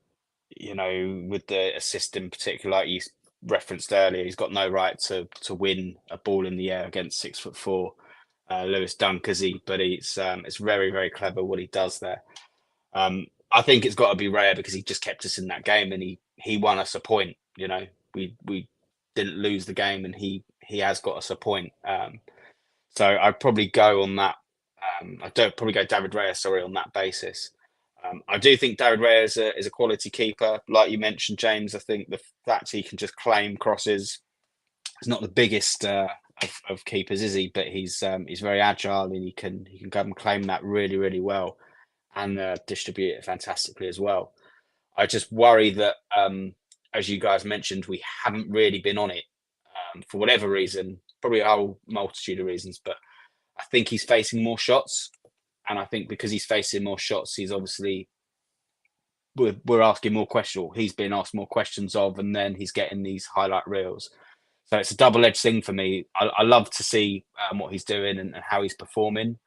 Speaker 2: the assist in particular, like you referenced earlier, he's got no right to win a ball in the air against 6'4" Lewis Dunk, is he? But it's very, very clever what he does there. I think it's got to be Raya because he just kept us in that game, and he won us a point. We didn't lose the game, and he has got us a point. So I'd probably go on that. I'd probably go David Raya, sorry, on that basis. I do think David Raya is a quality keeper. Like you mentioned, James, I think the fact he can just claim crosses, he's not the biggest of keepers, is he? But he's very agile, and he can go and claim that really, really well, and distribute it fantastically as well. I just worry that, as you guys mentioned, we haven't really been on it for whatever reason, probably a whole multitude of reasons, but I think he's facing more shots. And I think because he's facing more shots, he's obviously, we're asking more questions. He's being asked more questions of, and then he's getting these highlight reels. So it's a double-edged thing for me. I love to see what he's doing and how he's performing,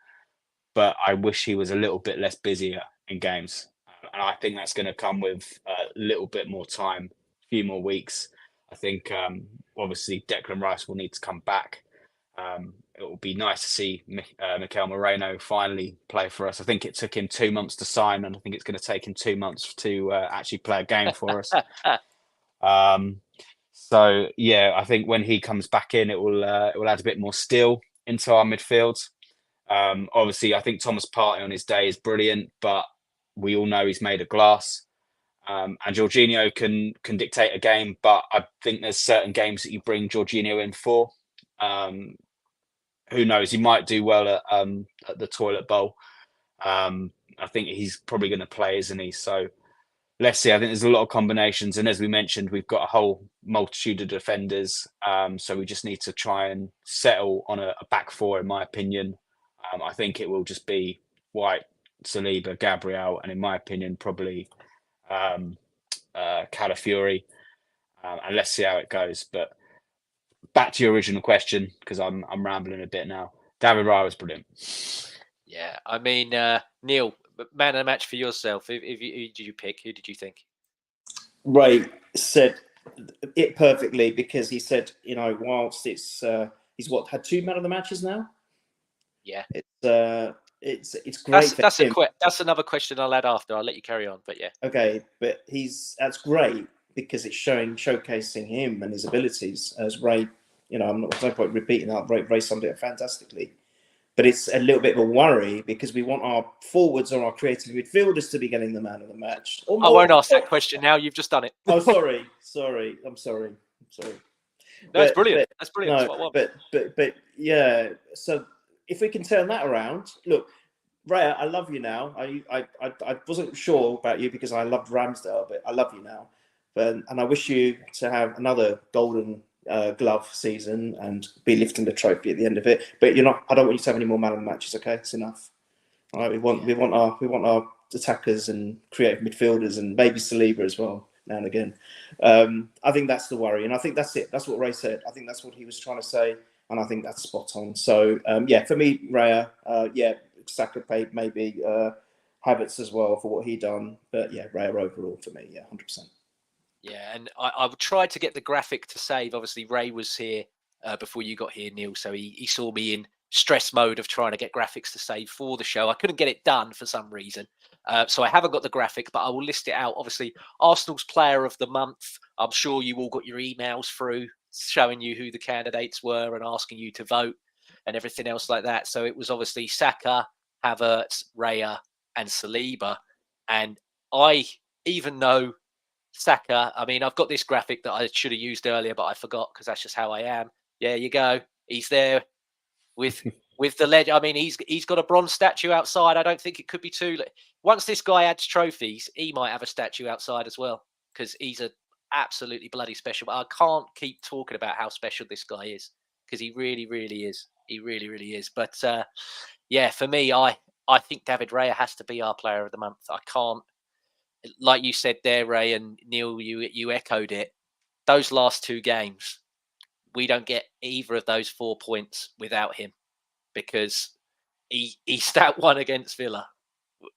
Speaker 2: but I wish he was a little bit less busier in games. And I think that's going to come with a little bit more time, a few more weeks. I think obviously Declan Rice will need to come back. It will be nice to see Mikel Moreno finally play for us. I think it took him 2 months to sign, and I think it's going to take him 2 months to actually play a game for us. So yeah, I think when he comes back in, it will add a bit more steel into our midfield. Obviously, I think Thomas Partey on his day is brilliant, but we all know he's made of glass. And Jorginho can dictate a game, but I think there's certain games that you bring Jorginho in for. Who knows? He might do well at the toilet bowl. I think he's probably going to play, isn't he? So let's see. I think there's a lot of combinations, and as we mentioned, we've got a whole multitude of defenders. So we just need to try and settle on a back four, in my opinion. I think it will just be White, Saliba, Gabriel, and in my opinion, probably Calafiori. And let's see how it goes. But back to your original question, because I'm rambling a bit now. David Raya was brilliant.
Speaker 1: Yeah, I mean, Neil, man of the match for yourself. Who did you pick? Who did you think?
Speaker 3: Ray said it perfectly, because he said, whilst it's he's had 2 man of the matches now.
Speaker 1: Yeah,
Speaker 3: it's great.
Speaker 1: That's another question I'll add after. I'll let you carry on, but yeah.
Speaker 3: Okay, but that's great because it's showcasing him and his abilities as Ray. I'm not no point repeating that. Ray summed it fantastically. But it's a little bit of a worry because we want our forwards or our creative midfielders to be getting the man of the match.
Speaker 1: I won't ask that question now. You've just done it.
Speaker 3: Oh, sorry. I'm sorry.
Speaker 1: No, it's brilliant. That's brilliant.
Speaker 3: No,
Speaker 1: that's what I want.
Speaker 3: but yeah. So if we can turn that around, look, Ray, I love you now. I wasn't sure about you because I loved Ramsdale, but I love you now. And I wish you to have another golden glove season and be lifting the trophy at the end of it. But you're not. I don't want you to have any more man of the matches. Okay, it's enough. All right, we want our attackers and creative midfielders and maybe Saliba as well now and again. I think that's the worry, and I think that's it. That's what Ray said. I think that's what he was trying to say, and I think that's spot on. So for me, Raya, Saka maybe Havertz as well for what he done, but yeah, Raya overall for me, 100%.
Speaker 1: Yeah, and I tried to get the graphic to save. Obviously, Ray was here before you got here, Neil, so he saw me in stress mode of trying to get graphics to save for the show. I couldn't get it done for some reason. So I haven't got the graphic, but I will list it out. Obviously, Arsenal's player of the month. I'm sure you all got your emails through showing you who the candidates were and asking you to vote and everything else like that. So it was obviously Saka, Havertz, Raya, and Saliba. And even though Saka, I mean, I've got this graphic that I should have used earlier, but I forgot because that's just how I am. Yeah, you go. He's there with the legend. I mean, he's got a bronze statue outside. I don't think it could be too late. Once this guy adds trophies, he might have a statue outside as well because he's a absolutely bloody special. But I can't keep talking about how special this guy is because he really, really is. He really, really is. But yeah, for me, I think David Raya has to be our player of the month. I can't, like you said there, Ray and Neil, you echoed it. Those last two games, we don't get either of those 4 points without him because he stat one against Villa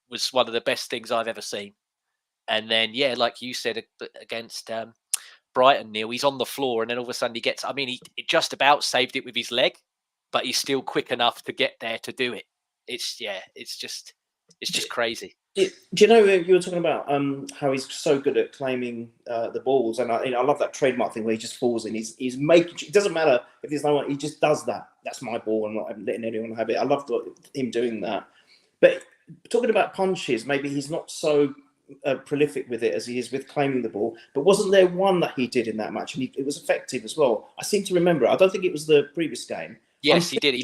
Speaker 1: was one of the best things I've ever seen. And then, yeah, like you said, against Brighton, Neil, he's on the floor and then all of a sudden he just about saved it with his leg, but he's still quick enough to get there to do it. It's just crazy.
Speaker 3: Do you know you were talking about how he's so good at claiming the balls, and I love that trademark thing where he just falls in. He's making. It doesn't matter if there's no one. He just does that. That's my ball. I'm not letting anyone have it. I love him doing that. But talking about punches, maybe he's not so prolific with it as he is with claiming the ball. But wasn't there one that he did in that match, and it was effective as well? I seem to remember it. I don't think it was the previous game.
Speaker 1: Yes, he did. He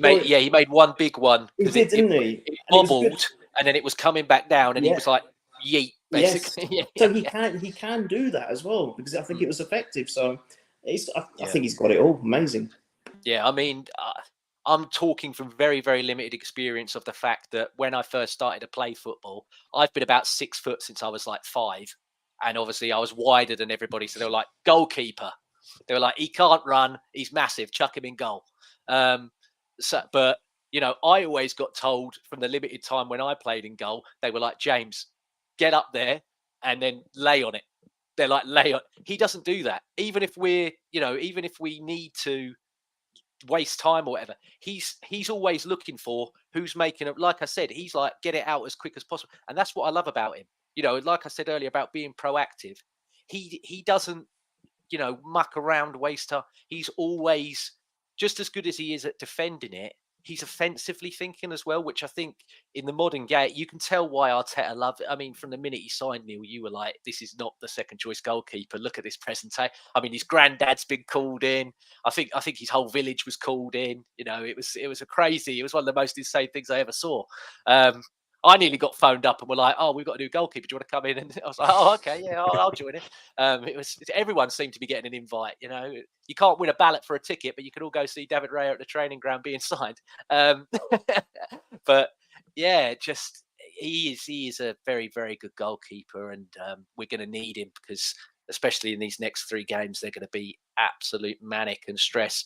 Speaker 1: made one big one.
Speaker 3: He did, didn't he?
Speaker 1: It bobbled, and then it was coming back down, and he was like, yeet, basically.
Speaker 3: Yes. So he can do that as well because I think it was effective. So I think he's got it all. Amazing.
Speaker 1: Yeah, I mean, I'm talking from very, very limited experience of the fact that when I first started to play football, I've been about 6 foot since I was like 5. And obviously I was wider than everybody. So they were like, goalkeeper. They were like, he can't run. He's massive. Chuck him in goal. But, you know, I always got told from the limited time when I played in goal, they were like, James, get up there and then lay on it. They're like, lay on. He doesn't do that. Even if we need to waste time or whatever, he's always looking for who's making it. Like I said, he's like, get it out as quick as possible. And that's what I love about him. You know, like I said earlier about being proactive, he doesn't, you know, muck around, waste time. He's always just as good as he is at defending it. He's offensively thinking as well, which I think in the modern game, you can tell why Arteta loved it. I mean, from the minute he signed Neil, you were like, this is not the second choice goalkeeper. Look at this presentation. I mean, his granddad's been called in. I think his whole village was called in. You know, it was a crazy. It was one of the most insane things I ever saw. I nearly got phoned up and were like, "Oh, we've got a new goalkeeper. Do you want to come in?" And I was like, "Oh, okay, yeah, I'll join it." Everyone seemed to be getting an invite. You know, you can't win a ballot for a ticket, but you can all go see David Raya at the training ground being signed. But yeah, just he is a very, very good goalkeeper, and we're going to need him because, especially in these next 3 games, they're going to be absolute manic and stress.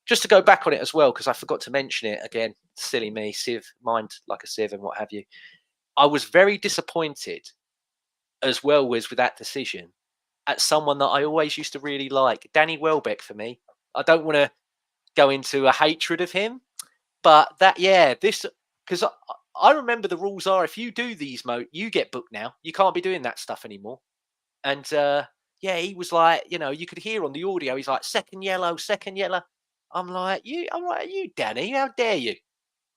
Speaker 1: Just to go back on it as well, because I forgot to mention it again. Silly me, sieve, mind like a sieve and what have you. I was very disappointed as well with that decision at someone that I always used to really like, Danny Welbeck for me. I don't want to go into a hatred of him, but because I remember the rules are if you do these you get booked now. You can't be doing that stuff anymore. And he was like, you know, you could hear on the audio, he's like, second yellow. I'm like, you, Danny, how dare you?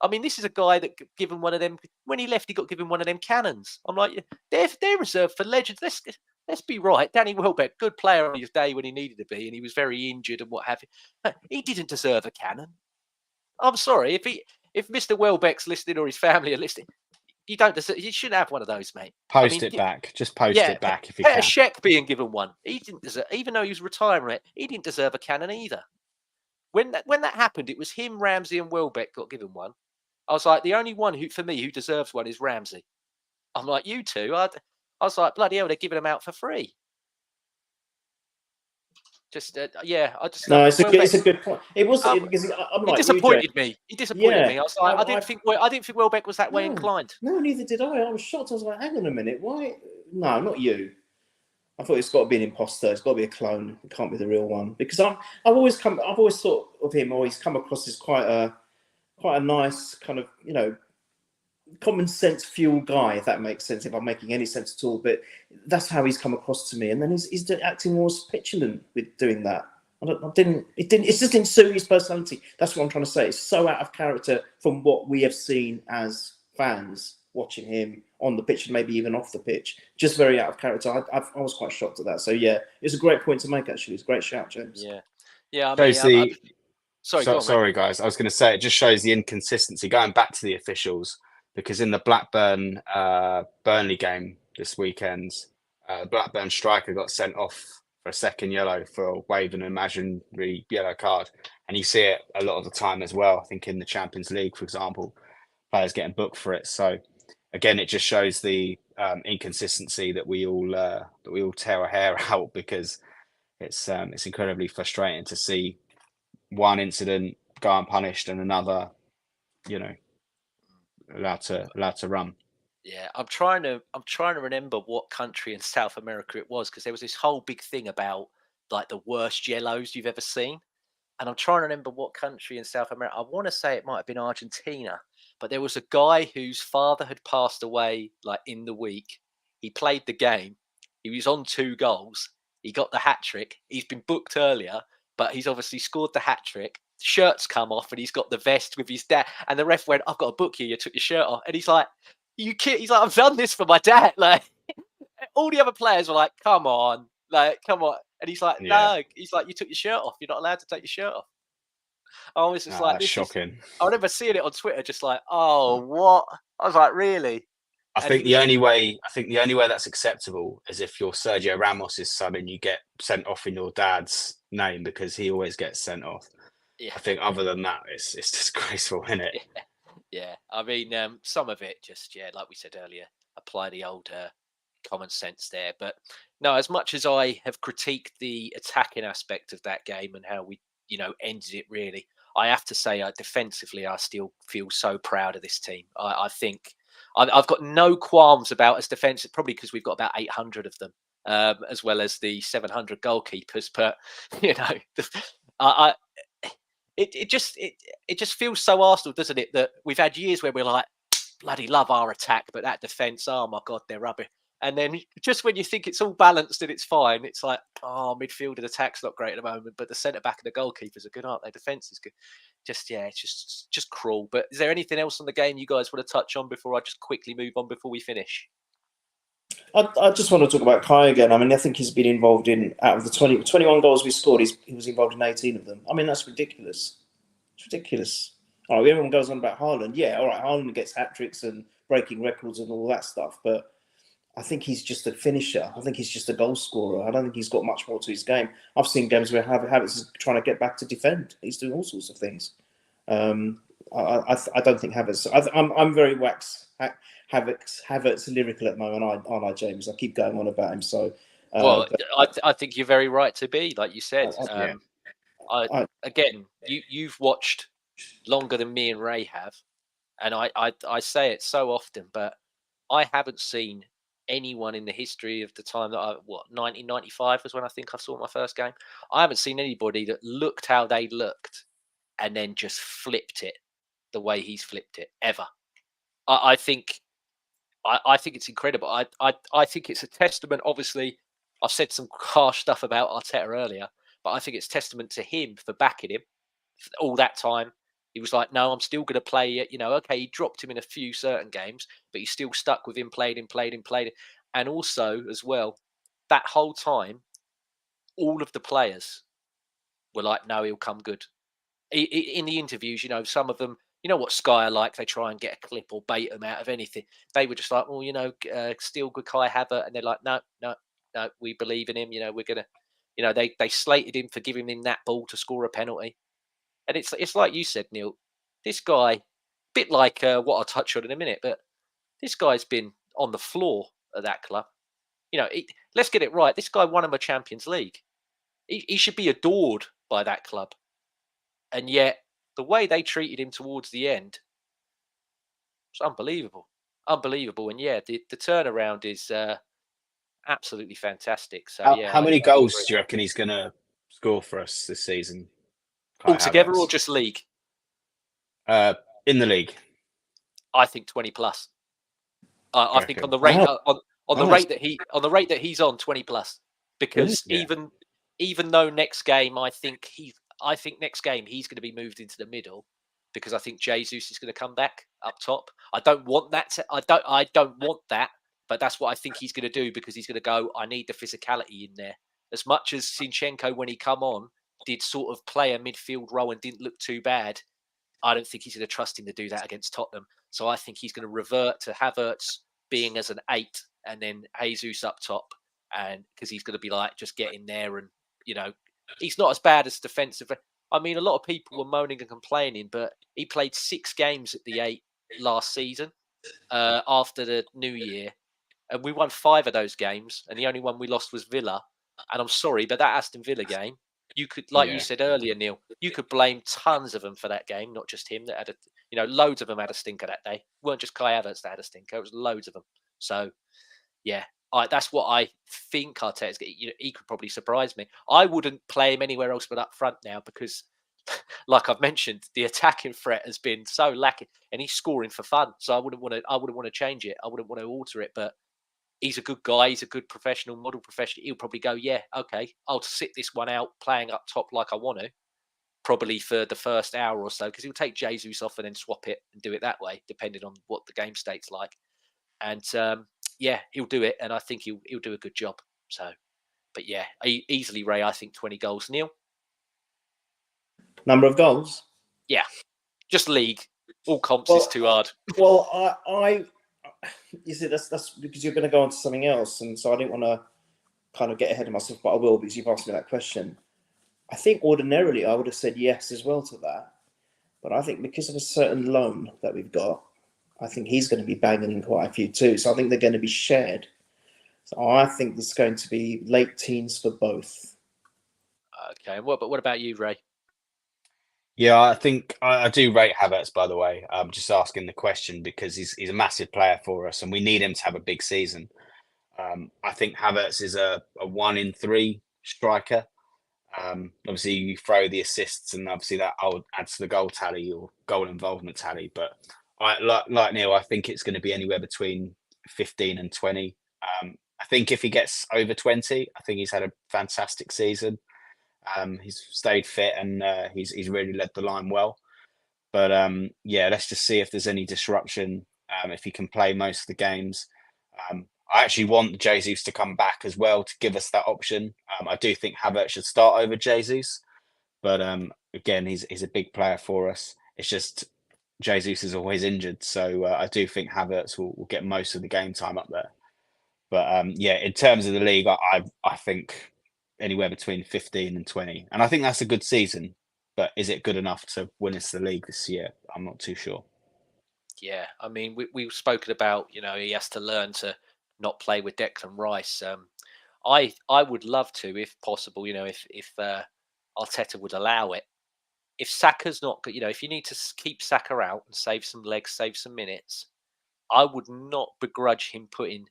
Speaker 1: I mean, this is a guy that given one of them when he left. He got given one of them cannons. I'm like, they're reserved for legends. Let's be right. Danny Welbeck, good player on his day when he needed to be, and he was very injured and what have you. He didn't deserve a cannon. I'm sorry if Mr. Welbeck's listening or his family are listening. You shouldn't have one of those, mate.
Speaker 2: Post it back. Just post it back if you
Speaker 1: Petr
Speaker 2: can.
Speaker 1: Cech being given one. He didn't deserve, even though he was retiring, he didn't deserve a cannon either. When that happened, it was him, Ramsey, and Welbeck got given one. I was like, the only one who deserves one is Ramsey. I'm like, you two. I was like, bloody hell, they're giving them out for free. Just
Speaker 3: no, it's a good point. It was because
Speaker 1: he disappointed me. He disappointed me. I was like, I didn't think Welbeck was that way inclined.
Speaker 3: No, neither did I. I was shocked. I was like, hang on a minute, why? No, not you. I thought it's got to be an imposter. It's got to be a clone. It can't be the real one because I've always thought of him. Or he's come across as quite quite a nice kind of, common sense fuel guy, if that makes sense, if I'm making any sense at all. But that's how he's come across to me. And then he's acting more petulant with doing that. It just didn't suit his personality. That's what I'm trying to say. It's so out of character from what we have seen as fans watching him on the pitch and maybe even off the pitch. Just very out of character. I was quite shocked at that. So yeah, it's a great point to make. Actually, it's a great shout, James.
Speaker 1: Yeah. I mean, sorry, go on,
Speaker 2: sorry, guys. I was going to say it just shows the inconsistency going back to the officials, because in the Blackburn Burnley game this weekend, Blackburn striker got sent off for a second yellow for waving an imaginary yellow card, and you see it a lot of the time as well. I think in the Champions League, for example, players getting booked for it. So again, it just shows the inconsistency that we all tear our hair out, because it's incredibly frustrating to see one incident go unpunished and another, allowed to run.
Speaker 1: Yeah, I'm trying to remember what country in South America it was, because there was this whole big thing about like the worst yellows you've ever seen. And I'm trying to remember what country in South America. I want to say it might have been Argentina, but there was a guy whose father had passed away like in the week. He played the game. He was on 2 goals. He got the hat trick. He's been booked earlier, but he's obviously scored the hat trick. Shirt's come off and he's got the vest with his dad. And the ref went, "I've got a book here. You took your shirt off." And he's like, "You kid?" He's like, "I've done this for my dad." Like all the other players were like, "Come on, like come on." And he's like, "No." He's like, "You took your shirt off. You're not allowed to take your shirt off." I was just like, "This
Speaker 2: shocking."
Speaker 1: I remember seeing it on Twitter, just like, "Oh, what?" I was like, "Really?"
Speaker 2: I think the only way that's acceptable is if you're Sergio Ramos' son and you get sent off in your dad's name, because he always gets sent off.
Speaker 1: Yeah.
Speaker 2: I think other than that, it's disgraceful, isn't it?
Speaker 1: Yeah. I mean, some of it just, like we said earlier, apply the old common sense there. But no, as much as I have critiqued the attacking aspect of that game and how we, ended it really, I have to say, defensively, I still feel so proud of this team. I think I've got no qualms about us defensive, probably because we've got about 800 of them, as well as the 700 goalkeepers. But I it just feels so Arsenal, doesn't it? That we've had years where we're like, bloody love our attack, but that defense, oh my god, they're rubbish. And then just when you think it's all balanced and it's fine, it's like, oh, midfield and attack's not great at the moment, but the centre back and the goalkeepers are good, aren't they? Defense is good. It's just cruel. But is there anything else on the game you guys want to touch on before I just quickly move on before we finish?
Speaker 3: I just want to talk about Kai again. I mean, I think he's been involved in, out of the 21 goals we scored, he was involved in 18 of them. I mean, that's ridiculous. It's ridiculous. All right, everyone goes on about Haaland. Yeah, all right, Haaland gets hat-tricks and breaking records and all that stuff, but I think he's just a finisher. I think he's just a goal scorer. I don't think he's got much more to his game. I've seen games where Havertz is trying to get back to defend. He's doing all sorts of things. I don't think Havertz. I'm very Havertz lyrical at the moment, aren't I, James? I keep going on about him. So,
Speaker 1: I think you're very right to be, like you said. Again, you've watched longer than me and Ray have, and I say it so often, but I haven't seen anyone in the history of the time that 1995 was when I think I saw my first game. I haven't seen anybody that looked how they looked and then just flipped it the way he's flipped it ever. I think it's incredible. I think it's a testament. Obviously, I've said some harsh stuff about Arteta earlier, but I think it's testament to him for backing him all that time. He was like, "No, I'm still going to play it." Okay, he dropped him in a few certain games, but he still stuck with him, played him. And also, as well, that whole time, all of the players were like, "No, he'll come good." In the interviews, some of them, what Sky are like, they try and get a clip or bait them out of anything. They were just like, "Well, still good Kai Havertz," and they're like, "No, we believe in him. We're gonna," they slated him for giving him that ball to score a penalty. And it's like you said, Neil, this guy, bit like what I'll touch on in a minute, but this guy's been on the floor at that club. Let's get it right. This guy won him a Champions League. He should be adored by that club. And yet, the way they treated him towards the end was unbelievable. Unbelievable. And yeah, the turnaround is absolutely fantastic. So
Speaker 2: how many goals do you reckon he's going to score for us this season?
Speaker 1: Altogether or just league?
Speaker 2: In the league.
Speaker 1: I think 20 plus. I think on the rate on the
Speaker 3: Nice.
Speaker 1: rate that he's on 20 plus, because
Speaker 2: Yeah.
Speaker 1: even though next game I think next game he's going to be moved into the middle, because I think Jesus is going to come back up top. I don't want that. I don't want that, but that's what I think he's going to do, because he's going to go, I need the physicality in there. As much as Zinchenko, when he come on, did sort of play a midfield role and didn't look too bad, I don't think he's going to trust him to do that against Tottenham. So I think he's going to revert to Havertz being as an 8 and then Jesus up top, and because he's going to be like, just get in there, and he's not as bad as defensive. I mean, a lot of people were moaning and complaining, but he played 6 games at the 8 last season after the New Year, and we won 5 of those games, and the only one we lost was Villa. And I'm sorry, but that Aston Villa game, you could, like you said earlier, Neil, you could blame tons of them for that game, not just him. That had loads of them had a stinker that day. It weren't just Kai Havertz that had a stinker; it was loads of them. So, yeah, that's what I think Arteta's. He could probably surprise me. I wouldn't play him anywhere else but up front now, because, like I've mentioned, the attacking threat has been so lacking, and he's scoring for fun. So I wouldn't want to change it. I wouldn't want to alter it, but. He's a good guy. He's a good professional, model professional. He'll probably go, yeah, okay, I'll sit this one out playing up top like I want to, probably for the first hour or so, because he'll take Jesus off and then swap it and do it that way, depending on what the game state's like. And yeah, he'll do it, and I think he'll do a good job. So, but yeah, easily, Ray, I think 20 goals. Neil?
Speaker 3: Number of goals?
Speaker 1: Yeah, just league. All comps is too hard.
Speaker 3: Well, I you see, that's because you're going to go on to something else, and so I didn't want to kind of get ahead of myself, but I will, because you've asked me that question. I think ordinarily I would have said yes as well to that, but I think because of a certain loan that we've got, I think he's going to be banging in quite a few too. So I think they're going to be shared. So I think there's going to be late teens for both.
Speaker 1: Okay, but what about you, Ray?
Speaker 2: Yeah, I think I do rate Havertz, by the way. I'm just asking the question because he's a massive player for us, and we need him to have a big season. I think Havertz is a 1 in 3 striker. Obviously, you throw the assists, and obviously that adds to the goal tally or goal involvement tally. But like Neil, I think it's going to be anywhere between 15 and 20. I think if he gets over 20, I think he's had a fantastic season. He's stayed fit, and he's really led the line well. But yeah, let's just see if there's any disruption, if he can play most of the games. I actually want Jesus to come back as well to give us that option. I do think Havertz should start over Jesus, but again, he's a big player for us. It's just Jesus is always injured, so I do think Havertz will get most of the game time up there. But yeah, in terms of the league, I think anywhere between 15 and 20, and I think that's a good season. But is it good enough to win us the league this year? I'm not too sure.
Speaker 1: Yeah, I mean, we've spoken about, he has to learn to not play with Declan Rice. I would love to, if possible, if Arteta would allow it. If Saka's not, if you need to keep Saka out and save some legs, save some minutes, I would not begrudge him putting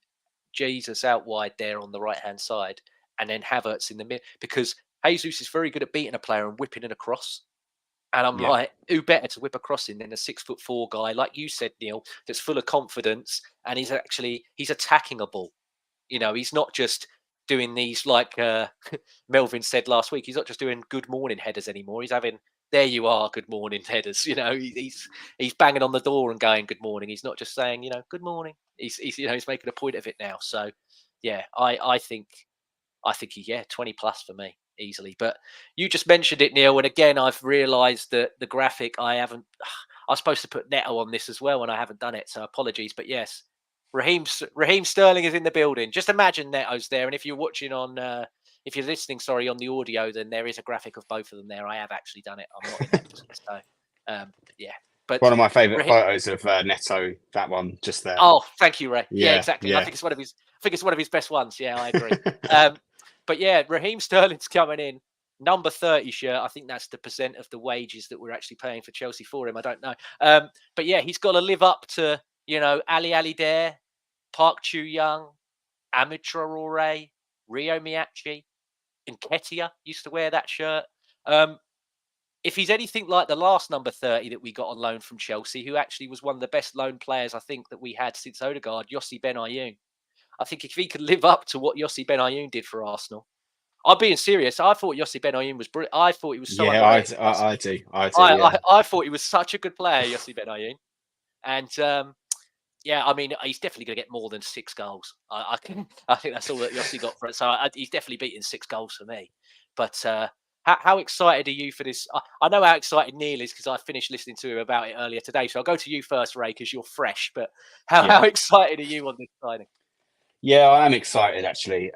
Speaker 1: Jesus out wide there on the right hand side, and then Havertz in the middle, because Jesus is very good at beating a player and whipping it across. And I'm like, who better to whip a crossing than a 6'4" guy, like you said, Neil, that's full of confidence, and he's attacking a ball. He's not just doing these, like Melvin said last week. He's not just doing good morning headers anymore. He's having, there you are, good morning headers. He's banging on the door and going good morning. He's not just saying, good morning. He's making a point of it now. So yeah, I think 20 plus for me easily. But you just mentioned it, Neil, and again I've realised that the graphic I was supposed to put Neto on this as well, and I haven't done it, so apologies. But yes, Raheem Sterling is in the building. Just imagine Neto's there, and if you're watching on, if you're listening, sorry, on the audio, then there is a graphic of both of them there. I have actually done it. I'm not in that, so yeah. But
Speaker 2: one of my favourite photos of Neto, that one just there.
Speaker 1: Oh, thank you, Ray. Yeah, exactly.
Speaker 2: Yeah.
Speaker 1: I think it's one of his best ones. Yeah, I agree. But yeah, Raheem Sterling's coming in, number 30 shirt. I think that's the percent of the wages that we're actually paying for Chelsea for him. I don't know. But yeah, he's got to live up to, Ali Dare, Park Chu-young, Amid Traore, Rio Miyachi, Nketiah used to wear that shirt. if he's anything like the last number 30 that we got on loan from Chelsea, who actually was one of the best loan players I think that we had since Odegaard, Yossi Ben-Ayoun. I think if he could live up to what Yossi Ben-Ayoun did for Arsenal, I'm being serious. I thought Yossi Ben-Ayoun was brilliant. I thought he was so underrated.
Speaker 2: I do.
Speaker 1: I thought he was such a good player, Yossi Ben-Ayoun. And yeah, I mean, he's definitely going to get more than 6 goals. I think that's all that Yossi got for it. So he's definitely beating 6 goals for me. But how excited are you for this? I know how excited Neil is because I finished listening to him about it earlier today. So I'll go to you first, Ray, because you're fresh. But how excited are you on this signing?
Speaker 2: Yeah, I am excited actually.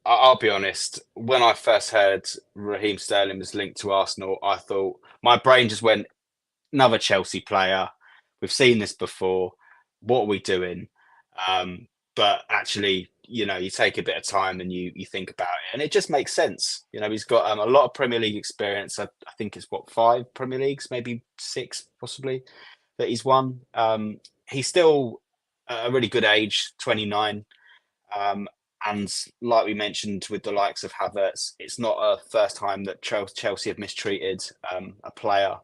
Speaker 2: I'll be honest. When I first heard Raheem Sterling was linked to Arsenal, I thought my brain just went, another Chelsea player. We've seen this before. What are we doing? But actually, you take a bit of time and you think about it, and it just makes sense. He's got a lot of Premier League experience. I think it's 5 Premier Leagues, maybe 6 possibly, that he's won. He's still a really good age, 29. And like we mentioned with the likes of Havertz, it's not a first time that Chelsea have mistreated a player,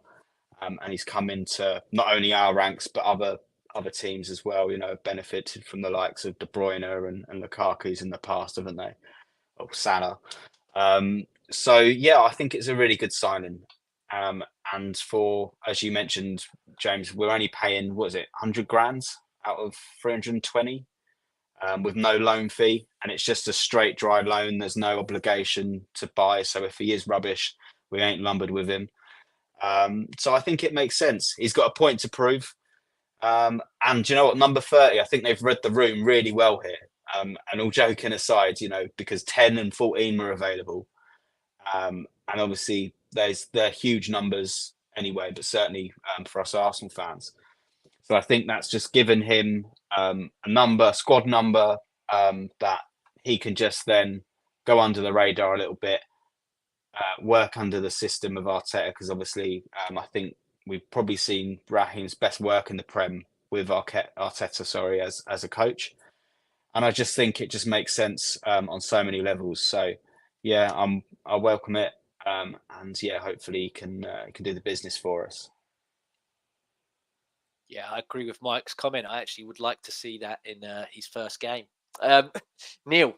Speaker 2: and he's come into not only our ranks but other teams as well. Benefited from the likes of De Bruyne and Lukaku's in the past, haven't they? Or Salah. So yeah, I think it's a really good signing. And for, as you mentioned, James, we're only paying 100 grand out of 320. With no loan fee, and it's just a straight dry loan. There's no obligation to buy, so if he is rubbish, we ain't lumbered with him. So I think it makes sense. He's got a point to prove, and you know what, number 30, I think they've read the room really well here. And all joking aside, because 10 and 14 were available, and obviously they're huge numbers anyway, but certainly for us Arsenal fans. So I think that's just given him a squad number, that he can just then go under the radar a little bit, work under the system of Arteta, because obviously I think we've probably seen Raheem's best work in the Prem with Arteta, as a coach. And I just think it just makes sense on so many levels. So yeah, I welcome it, and yeah, hopefully he can do the business for us.
Speaker 1: Yeah, I agree with Mike's comment. I actually would like to see that in his first game. Neil,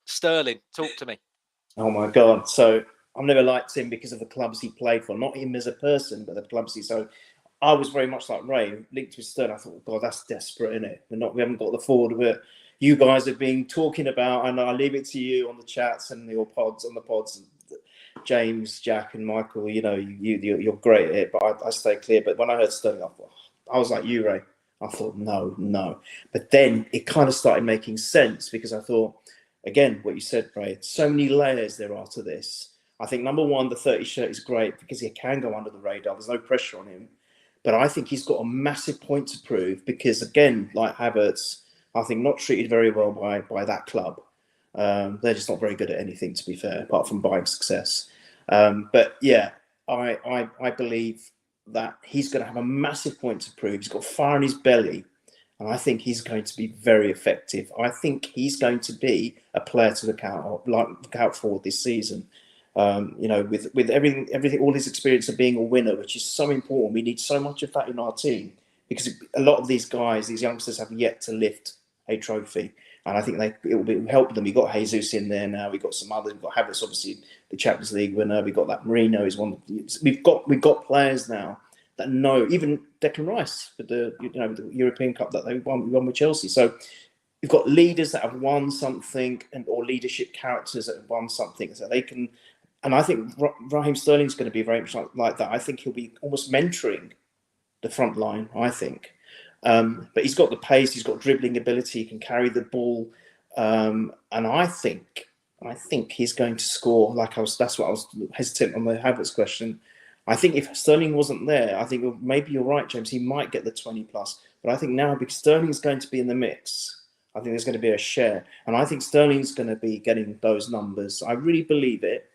Speaker 1: Sterling, talk to me.
Speaker 3: Oh my God. So I've never liked him because of the clubs he played for. Not him as a person, but the clubs he. So I was very much like Ray, linked with Sterling. I thought, God, that's desperate, isn't it? We haven't got the forward that you guys have been talking about, and I leave it to you on the chats and your pods, James, Jack, and Michael. You're great at it, but I stay clear. But when I heard Sterling, I was like you, Ray. I thought, no. But then it kind of started making sense, because I thought, again, what you said, Ray, so many layers there are to this. I think, number one, the 30 shirt is great because he can go under the radar. There's no pressure on him. But I think he's got a massive point to prove because, again, like Havertz, I think not treated very well by that club. They're just not very good at anything, to be fair, apart from buying success. But yeah, I believe that he's going to have a massive point to prove. He's got fire in his belly, and I think he's going to be very effective. I think he's going to be a player to look out for this season. With everything, all his experience of being a winner, which is so important. We need so much of that in our team, because a lot of these guys, these youngsters, have yet to lift a trophy. And I think it will help them. We've got Jesus in there now. We've got some others. We've got Havertz, obviously, the Champions League winner. We've got that Marino is one. We've got players now that know. Even Declan Rice with the European Cup that they won with Chelsea. So we've got leaders that have won something, or leadership characters that have won something, so they can. And I think Raheem Sterling's going to be very much like that. I think he'll be almost mentoring the front line, I think. But he's got the pace, he's got dribbling ability, he can carry the ball. And I think he's going to score. That's what I was hesitant on the Havertz question. I think if Sterling wasn't there, I think maybe you're right, James, he might get the 20 plus. But I think now, because Sterling's going to be in the mix, I think there's going to be a share. And I think Sterling's going to be getting those numbers. I really believe it.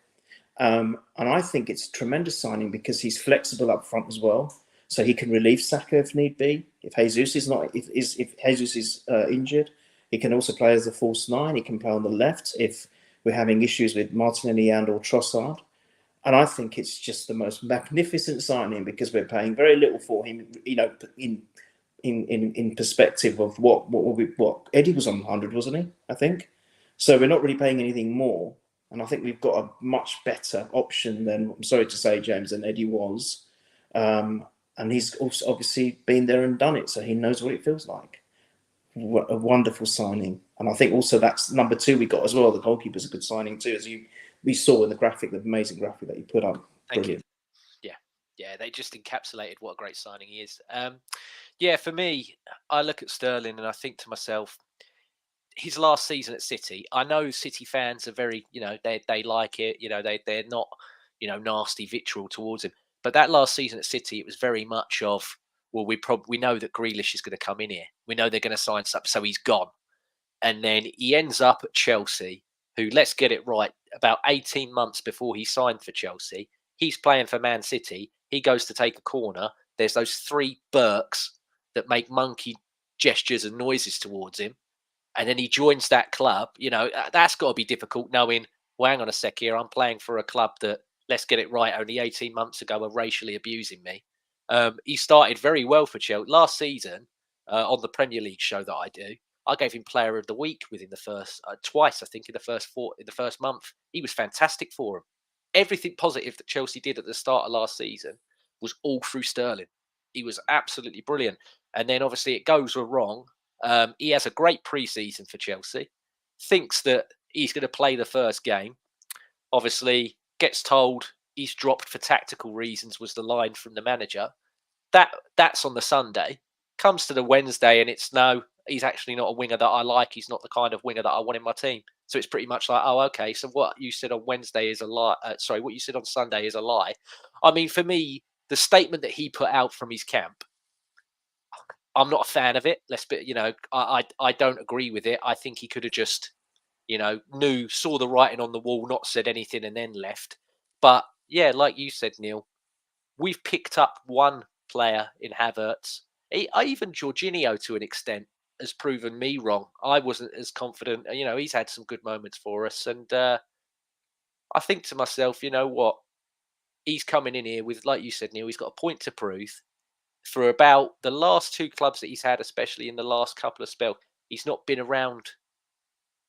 Speaker 3: And I think it's a tremendous signing because he's flexible up front as well. So he can relieve Saka if need be. If Jesus is injured, he can also play as a false 9. He can play on the left if we're having issues with Martinelli and or Trossard. And I think it's just the most magnificent signing because we're paying very little for him. In perspective of what Eddie was on 100, wasn't he? I think. So we're not really paying anything more, and I think we've got a much better option than, I'm sorry to say, James, than Eddie was. And he's also obviously been there and done it, so he knows what it feels like. What a wonderful signing. And I think also that's number 2 we got as well. The goalkeeper's a good signing too, as we saw in the graphic, the amazing graphic that you put up. Brilliant.
Speaker 1: Yeah, they just encapsulated what a great signing he is. Yeah, for me, I look at Sterling and I think to myself, his last season at City, I know City fans are very, they like it, they're not, nasty vitriol towards him. But that last season at City, it was very much of, well, we know that Grealish is going to come in here. We know they're going to sign something, so he's gone. And then he ends up at Chelsea, who, let's get it right, about 18 months before he signed for Chelsea, he's playing for Man City. He goes to take a corner. There's those 3 Burks that make monkey gestures and noises towards him. And then he joins that club. That's got to be difficult knowing, well, hang on a sec here, I'm playing for a club that, let's get it right, only 18 months ago were racially abusing me. He started very well for Chelsea. Last season, on the Premier League show that I do, I gave him Player of the Week within the first, twice, I think, in the first month. He was fantastic for him. Everything positive that Chelsea did at the start of last season was all through Sterling. He was absolutely brilliant. And then obviously it goes wrong. He has a great pre-season for Chelsea. Thinks that he's going to play the first game. Obviously gets told he's dropped for tactical reasons was the line from the manager. That's on the Sunday. Comes to the Wednesday and it's no, he's actually not a winger that I like. He's not the kind of winger that I want in my team. So it's pretty much like, oh, okay. So what you said on Wednesday is a lie. What you said on Sunday is a lie. I mean, for me, the statement that he put out from his camp, I'm not a fan of it. I don't agree with it. I think he could have just, saw the writing on the wall, not said anything and then left. But yeah, like you said, Neil, we've picked up one player in Havertz. Even Jorginho, to an extent, has proven me wrong. I wasn't as confident. He's had some good moments for us. And I think to myself, you know what? He's coming in here with, like you said, Neil, he's got a point to prove. For about the last 2 clubs that he's had, especially in the last couple of spells, he's not been around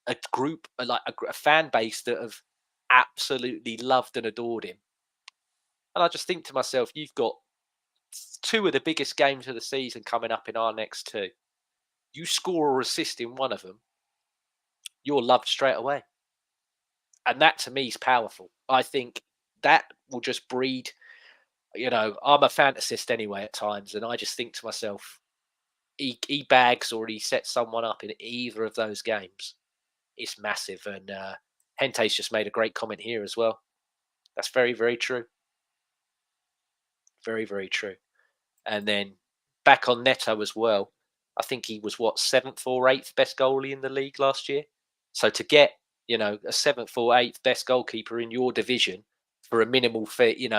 Speaker 1: a group, like a fan base that have absolutely loved and adored him. And I just think to myself, you've got 2 of the biggest games of the season coming up in our next 2. You score or assist in one of them, you're loved straight away. And that to me is powerful. I think that will just breed, I'm a fantasist anyway at times. And I just think to myself, he bags or he sets someone up in either of those games. It's massive. And Hente's just made a great comment here as well. That's very, very true. Very, very true. And then back on Neto as well. I think he was 7th or 8th best goalie in the league last year. So to get, a 7th or 8th best goalkeeper in your division for a minimal fee,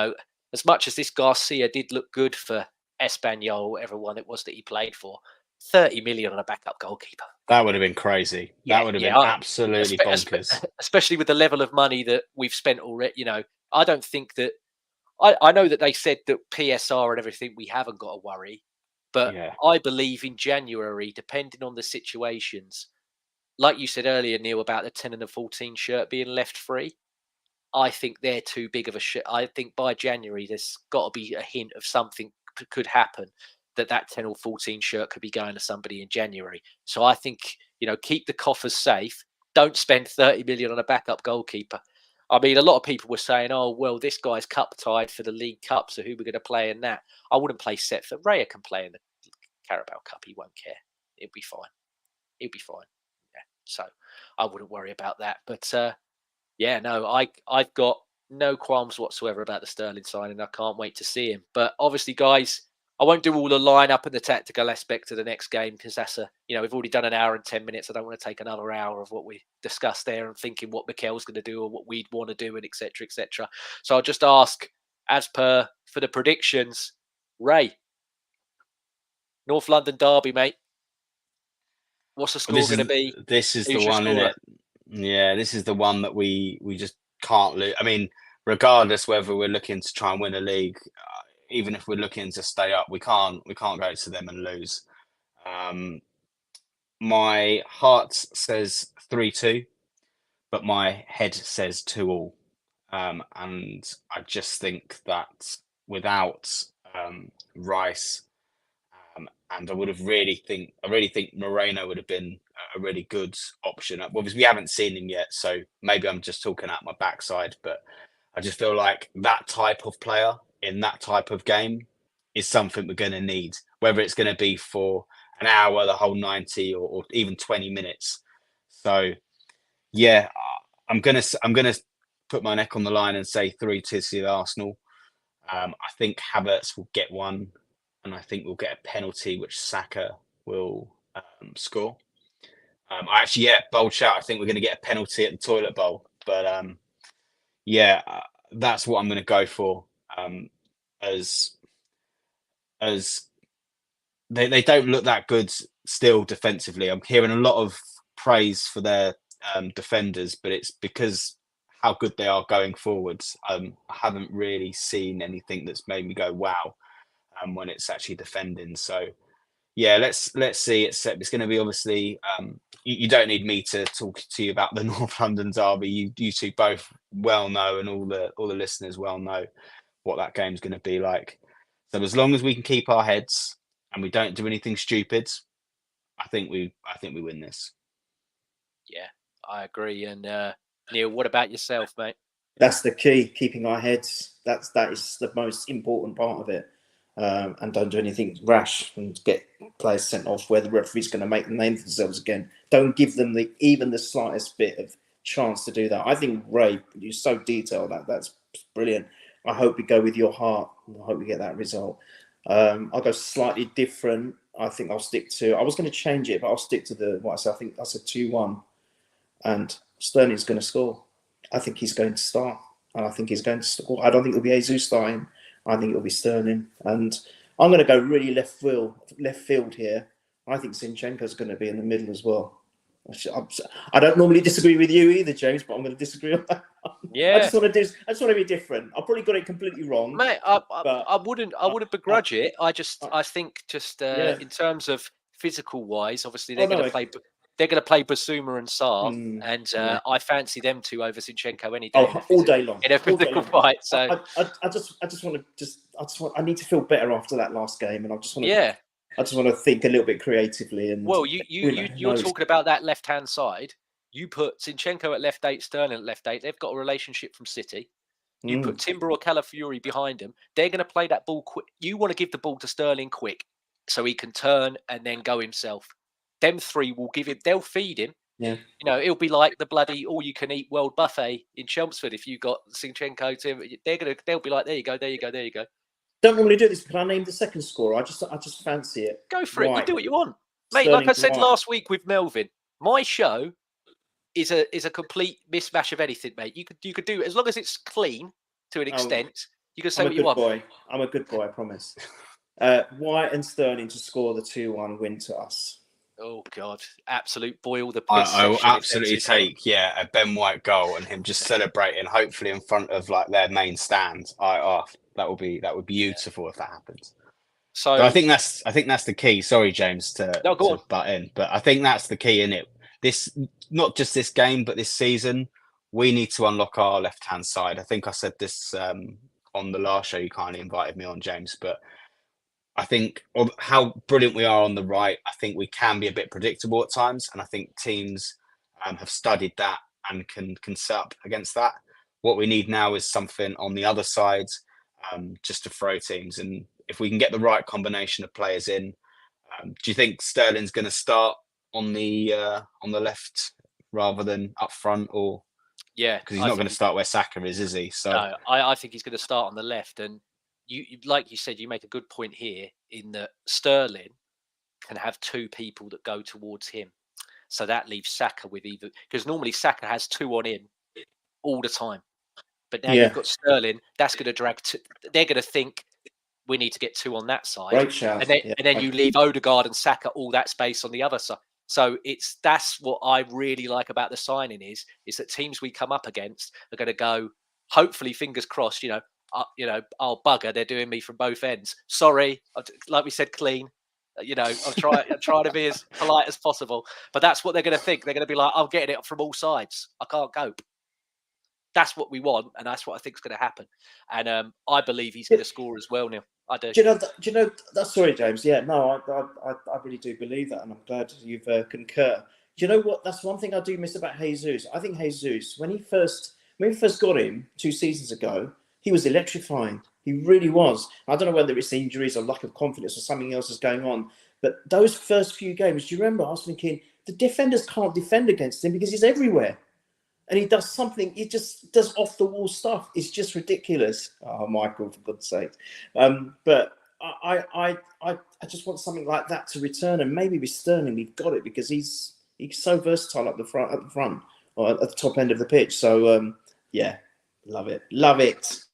Speaker 1: as much as this Garcia did look good for Espanyol, whatever one it was that he played for, 30 million on a backup goalkeeper.
Speaker 2: That would have been crazy. That would have been absolutely bonkers.
Speaker 1: Especially with the level of money that we've spent already. I don't think that, I know that they said that PSR and everything, we haven't got to worry. But yeah. I believe in January, depending on the situations, like you said earlier, Neil, about the 10 and the 14 shirt being left free, I think they're too big of a shit. I think by January, there's got to be a hint of something could happen that 10 or 14 shirt could be going to somebody in January. So I think, keep the coffers safe. Don't spend 30 million on a backup goalkeeper. I mean, a lot of people were saying, oh, well, this guy's cup tied for the League Cup, so who we're going to play in that? I wouldn't play Setford. Raya can play in the Carabao Cup. He won't care. It'll be fine. He'll be fine. Yeah. So I wouldn't worry about that. But, I've got no qualms whatsoever about the Sterling signing. I can't wait to see him. But obviously, guys, I won't do all the lineup and the tactical aspect of the next game because that's we've already done an hour and 10 minutes. I don't want to take another hour of what we discussed there and thinking what Mikel's going to do or what we'd want to do and et cetera, et cetera. So I'll just ask, as per for the predictions, Ray, North London derby, mate. What's the score going to be?
Speaker 2: This is the one, isn't it? Yeah, this is the one that we just can't lose. I mean, regardless whether we're looking to try and win a league, even if we're looking to stay up, we can't go to them and lose. My heart says 3-2, but my head says 2-2. And I just think that without Rice, and I really think Moreno would have been a really good option. Obviously, we haven't seen him yet, so maybe I'm just talking out my backside, but I just feel like that type of player in that type of game is something we're going to need, whether it's going to be for an hour, the whole 90, or even 20 minutes. So, yeah, I'm gonna put my neck on the line and say 3-2 to Arsenal. I think Havertz will get one, and I think we'll get a penalty which Saka will score. Bold shout. I think we're going to get a penalty at the toilet bowl, but that's what I'm going to go for. As they don't look that good still defensively. I'm hearing a lot of praise for their defenders, but it's because how good they are going forwards. I haven't really seen anything that's made me go wow when it's actually defending. So yeah, let's see. It's going to be obviously. You don't need me to talk to you about the North London derby. You two both well know, and all the listeners well know what that game's going to be like. So as long as we can keep our heads and we don't do anything stupid, I think we win this.
Speaker 1: Yeah, I agree. And Neil, what about yourself, mate?
Speaker 3: That's the key, keeping our heads. That is the most important part of it. And don't do anything rash and get players sent off where the referee's going to make them name themselves again. Don't give them even the slightest bit of chance to do that. I think Ray, you're so detailed that's brilliant. I hope we go with your heart. I hope we get that result. I'll go slightly different. I think I'll stick to. I was going to change it, but I'll stick to what I said. I think I said 2-1, and Sterling's going to score. I think he's going to start, and I think he's going to score. I don't think it'll be Jesus starting. I think it'll be Sterling, and I'm going to go really left field here. I think Zinchenko's going to be in the middle as well. I don't normally disagree with you either, James, but I'm going to disagree on that.
Speaker 1: Yeah,
Speaker 3: I just want to be different. I probably got it completely wrong,
Speaker 1: mate. I wouldn't begrudge it. I think in terms of physical wise, obviously they're going to play. They're going to play Basuma and Sarr, and I fancy them two over Zinchenko any day.
Speaker 3: All day long
Speaker 1: in a physical fight. So
Speaker 3: I need to feel better after that last game, and I just want to think a little bit creatively. And
Speaker 1: you're talking about that left hand side. You put Zinchenko at left 8, Sterling at left 8. They've got a relationship from City. You put Timber or Calafiori behind them. They're going to play that ball quick. You want to give the ball to Sterling quick so he can turn and then go himself. Them three will give him. They'll feed him.
Speaker 3: Yeah.
Speaker 1: It'll be like the bloody all-you-can-eat world buffet in Chelmsford. If you got Zinchenko, Tim, they'll be like, there you go.
Speaker 3: Don't normally do this. Can I name the second scorer? I just fancy it.
Speaker 1: Go for it. You do what you want, mate. Sterling, like I said last week with Melvin, my show is a complete mismatch of anything, mate. You could do it as long as it's clean to an extent. You can say what you want.
Speaker 3: I'm a good boy, I promise. White and Sterling to score the 2-1 win to us.
Speaker 1: Oh God! Absolute boil the piss.
Speaker 2: I will absolutely take a Ben White goal and him just celebrating, hopefully in front of like their main stand. That would be beautiful if that happens. So I think that's the key. Sorry, James, to butt in, but I think that's the key in it. This not just this game, but this season, we need to unlock our left hand side. I think I said this on the last show. You kindly invited me on, James, but I think how brilliant we are on the right. I think we can be a bit predictable at times, and I think teams have studied that and can set up against that. What we need now is something on the other side, just to throw teams. And if we can get the right combination of players in, do you think Sterling's going to start on the left rather than up front, or because he's not going to start where Saka is he? So
Speaker 1: no, I think he's going to start on the left. And you like you said, you make a good point here in that Sterling can have two people that go towards him. So that leaves Saka with either, because normally Saka has two on him all the time. But now you've got Sterling, that's going to drag. They're going to think we need to get two on that side.
Speaker 3: Right, Charles.
Speaker 1: And then you leave Odegaard and Saka all that space on the other side. So that's what I really like about the signing is that teams we come up against are going to go, hopefully, fingers crossed, oh bugger, they're doing me from both ends. Sorry, like we said, clean. I'm trying to be as polite as possible, but that's what they're going to think. They're going to be like, I'm getting it from all sides. I can't cope. That's what we want, and that's what I think is going to happen. And I believe he's going to score as well, Neil. I do.
Speaker 3: Do you know? That's sorry, James. Yeah, no, I really do believe that, and I'm glad you've concur. Do you know what? That's one thing I do miss about Jesus. I think Jesus, when we first got him 2 seasons ago, he was electrifying. He really was. I don't know whether it's injuries or lack of confidence or something else is going on, but those first few games, do you remember? I was thinking the defenders can't defend against him because he's everywhere. And he does something, he just does off the wall stuff. It's just ridiculous. Oh, Michael, for God's sake. But I just want something like that to return. And maybe with Sterling, we've got it because he's so versatile at the front or at the top end of the pitch. So, yeah, love it. Love it.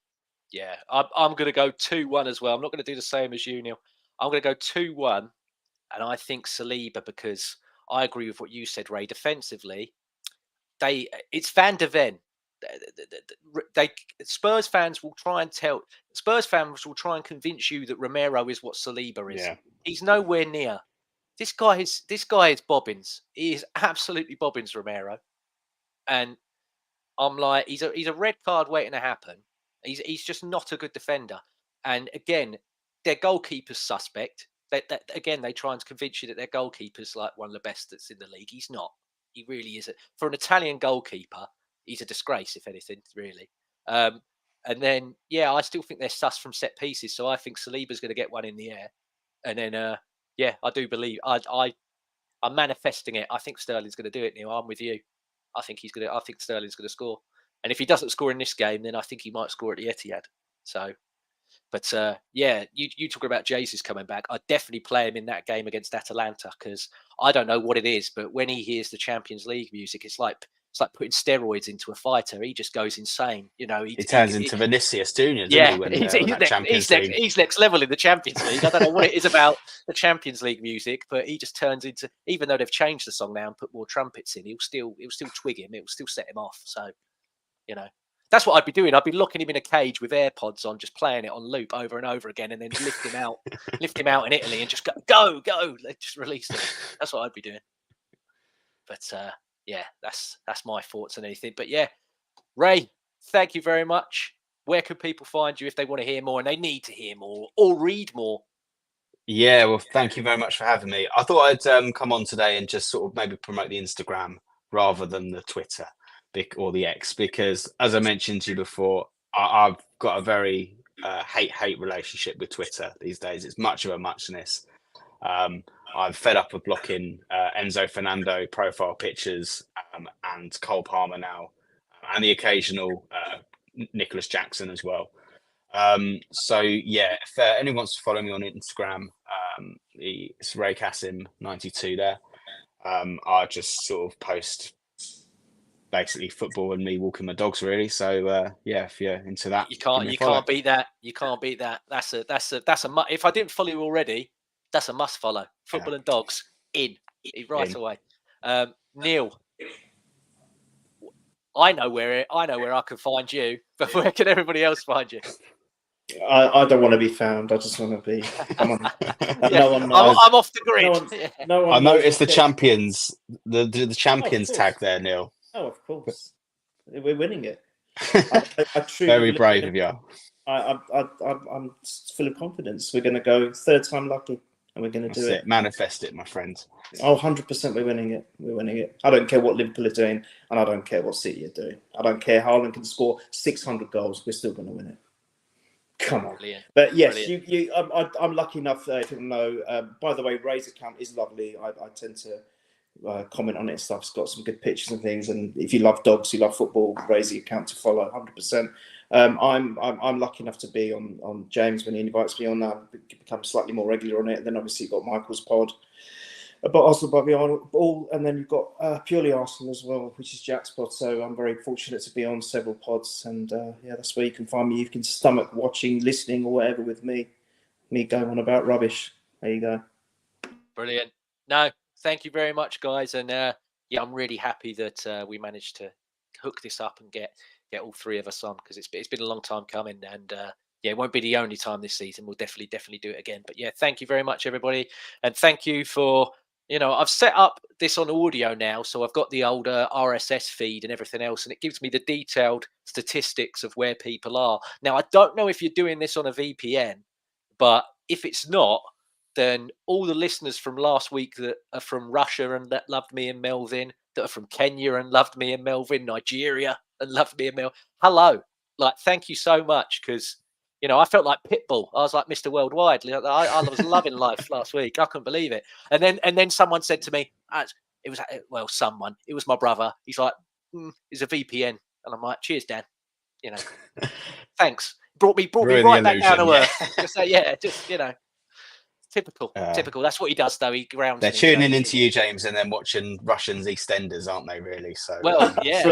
Speaker 1: Yeah, I'm going to go 2-1 as well. I'm not going to do the same as you, Neil. I'm going to go 2-1. And I think Saliba, because I agree with what you said, Ray, defensively, it's Van de Ven. Spurs fans will try and convince you that Romero is what Saliba is.
Speaker 2: Yeah.
Speaker 1: He's nowhere near. This guy is Bobbins. He is absolutely Bobbins, Romero. And I'm like, he's a red card waiting to happen. He's just not a good defender. And again, their goalkeeper's suspect. Again, they try and convince you that their goalkeeper's like one of the best that's in the league. He's not. He really isn't. For an Italian goalkeeper, he's a disgrace, if anything, really. And then, yeah, I still think they're sus from set pieces. So I think Saliba's going to get one in the air. And then, yeah, I do believe I'm manifesting it. I think Sterling's going to do it, Neil. I'm with you. I think Sterling's going to score. And if he doesn't score in this game, then I think he might score at the Etihad. So, but yeah, you talk about Jesus coming back. I'd definitely play him in that game against Atalanta because I don't know what it is, but when he hears the Champions League music, it's like putting steroids into a fighter. He just goes insane. He
Speaker 2: turns into Vinicius Junior.
Speaker 1: Yeah,
Speaker 2: He's
Speaker 1: next level in the Champions League. I don't know what it is about the Champions League music, but he just turns into. Even though they've changed the song now and put more trumpets in, he'll still twig him. It will still set him off. So, that's what I'd be doing. I'd be locking him in a cage with AirPods on, just playing it on loop over and over again, and then lift him out in Italy and just go, just release him. That's what I'd be doing. But yeah, that's my thoughts on anything. But yeah, Ray, thank you very much. Where can people find you if they want to hear more and they need to hear more or read more?
Speaker 2: Yeah, well, thank you very much for having me. I thought I'd come on today and just sort of maybe promote the Instagram rather than the Twitter or the X, because as I mentioned to you before, I've got a very hate relationship with Twitter these days. It's much of a muchness. I'm fed up with blocking Enzo Fernando profile pictures and Cole Palmer now, and the occasional Nicholas Jackson as well. So yeah, if anyone wants to follow me on Instagram, it's Ray Kasim 92 there. I just sort of post basically football and me walking my dogs, really. So yeah, if you're into that,
Speaker 1: you can't beat that. You can't beat that. That's a if I didn't follow you already, that's a must follow. Football and dogs right away. Neil, I know where I can find you, but where can everybody else find you?
Speaker 3: I don't want to be found. I just want to be. Come on.
Speaker 1: Yeah,
Speaker 3: no one knows.
Speaker 1: I'm off the grid.
Speaker 3: No one
Speaker 2: I noticed the
Speaker 3: knows.
Speaker 2: champions, the champions tag there, Neil.
Speaker 3: Oh, of course, we're winning it. I truly
Speaker 2: Very brave of you.
Speaker 3: I'm full of confidence. We're going to go third time lucky, and we're going to do it.
Speaker 2: Manifest it, my friend.
Speaker 3: Oh, 100%, we're winning it. We're winning it. I don't care what Liverpool are doing, and I don't care what City are doing. I don't care. Haaland can score 600 goals. We're still going to win it. Come on.
Speaker 1: Brilliant.
Speaker 3: But yes,
Speaker 1: Brilliant.
Speaker 3: I'm lucky enough to know. By the way, Ray's account is lovely. I tend to comment on it and stuff. It's got some good pictures and things. And if you love dogs, you love football, Ray's the account to follow 100%. I'm lucky enough to be on James when he invites me on. Become slightly more regular on it. And then obviously you've got Michael's pod about Arsenal by all, and then you've got Purely Arsenal as well, which is Jack's pod. So I'm very fortunate to be on several pods, and yeah, that's where you can find me. You can stomach watching, listening, or whatever with me going on about rubbish. There you go.
Speaker 1: Brilliant. No, thank you very much, guys, and yeah, I'm really happy that we managed to hook this up and get get all three of us on, because it's been a long time coming, and yeah, it won't be the only time this season. We'll definitely do it again. But yeah, thank you very much, everybody, and thank you for, I've set up this on audio now, so I've got the older RSS feed and everything else, and it gives me the detailed statistics of where people are. Now, I don't know if you're doing this on a VPN, but if it's not, then all the listeners from last week that are from Russia and that loved me and Melvin, that are from Kenya and loved me and Melvin, Nigeria and loved me and Melvin, hello. Like, thank you so much, because, I felt like Pitbull. I was like Mr. Worldwide. I was loving life last week. I couldn't believe it. And then someone said to me, it was my brother. He's like, it's a VPN. And I'm like, cheers, Dan. Thanks. Brought me right back down to earth. Just typical. That's what he does, though. He grounds.
Speaker 2: They're tuning into you, James, and then watching Russians EastEnders, aren't they? Really? So
Speaker 1: well, yeah.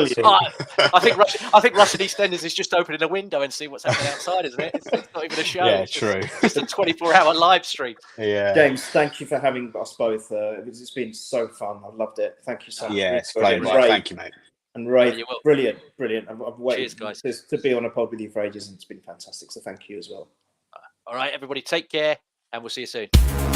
Speaker 1: I think Russian EastEnders is just opening a window and see what's happening outside, isn't it? It's not even a show.
Speaker 2: Yeah,
Speaker 1: it's
Speaker 2: true.
Speaker 1: Just a 24-hour live stream.
Speaker 2: Yeah.
Speaker 3: James, thank you for having us both. It's been so fun. I loved it. Thank you so much.
Speaker 2: Yeah, it's great. Thank you, mate.
Speaker 3: And Ray, brilliant. I've waited
Speaker 1: Cheers, guys.
Speaker 3: to be on a pod with you for ages, and it's been fantastic. So thank you as well.
Speaker 1: All right, everybody, take care, and we'll see you soon.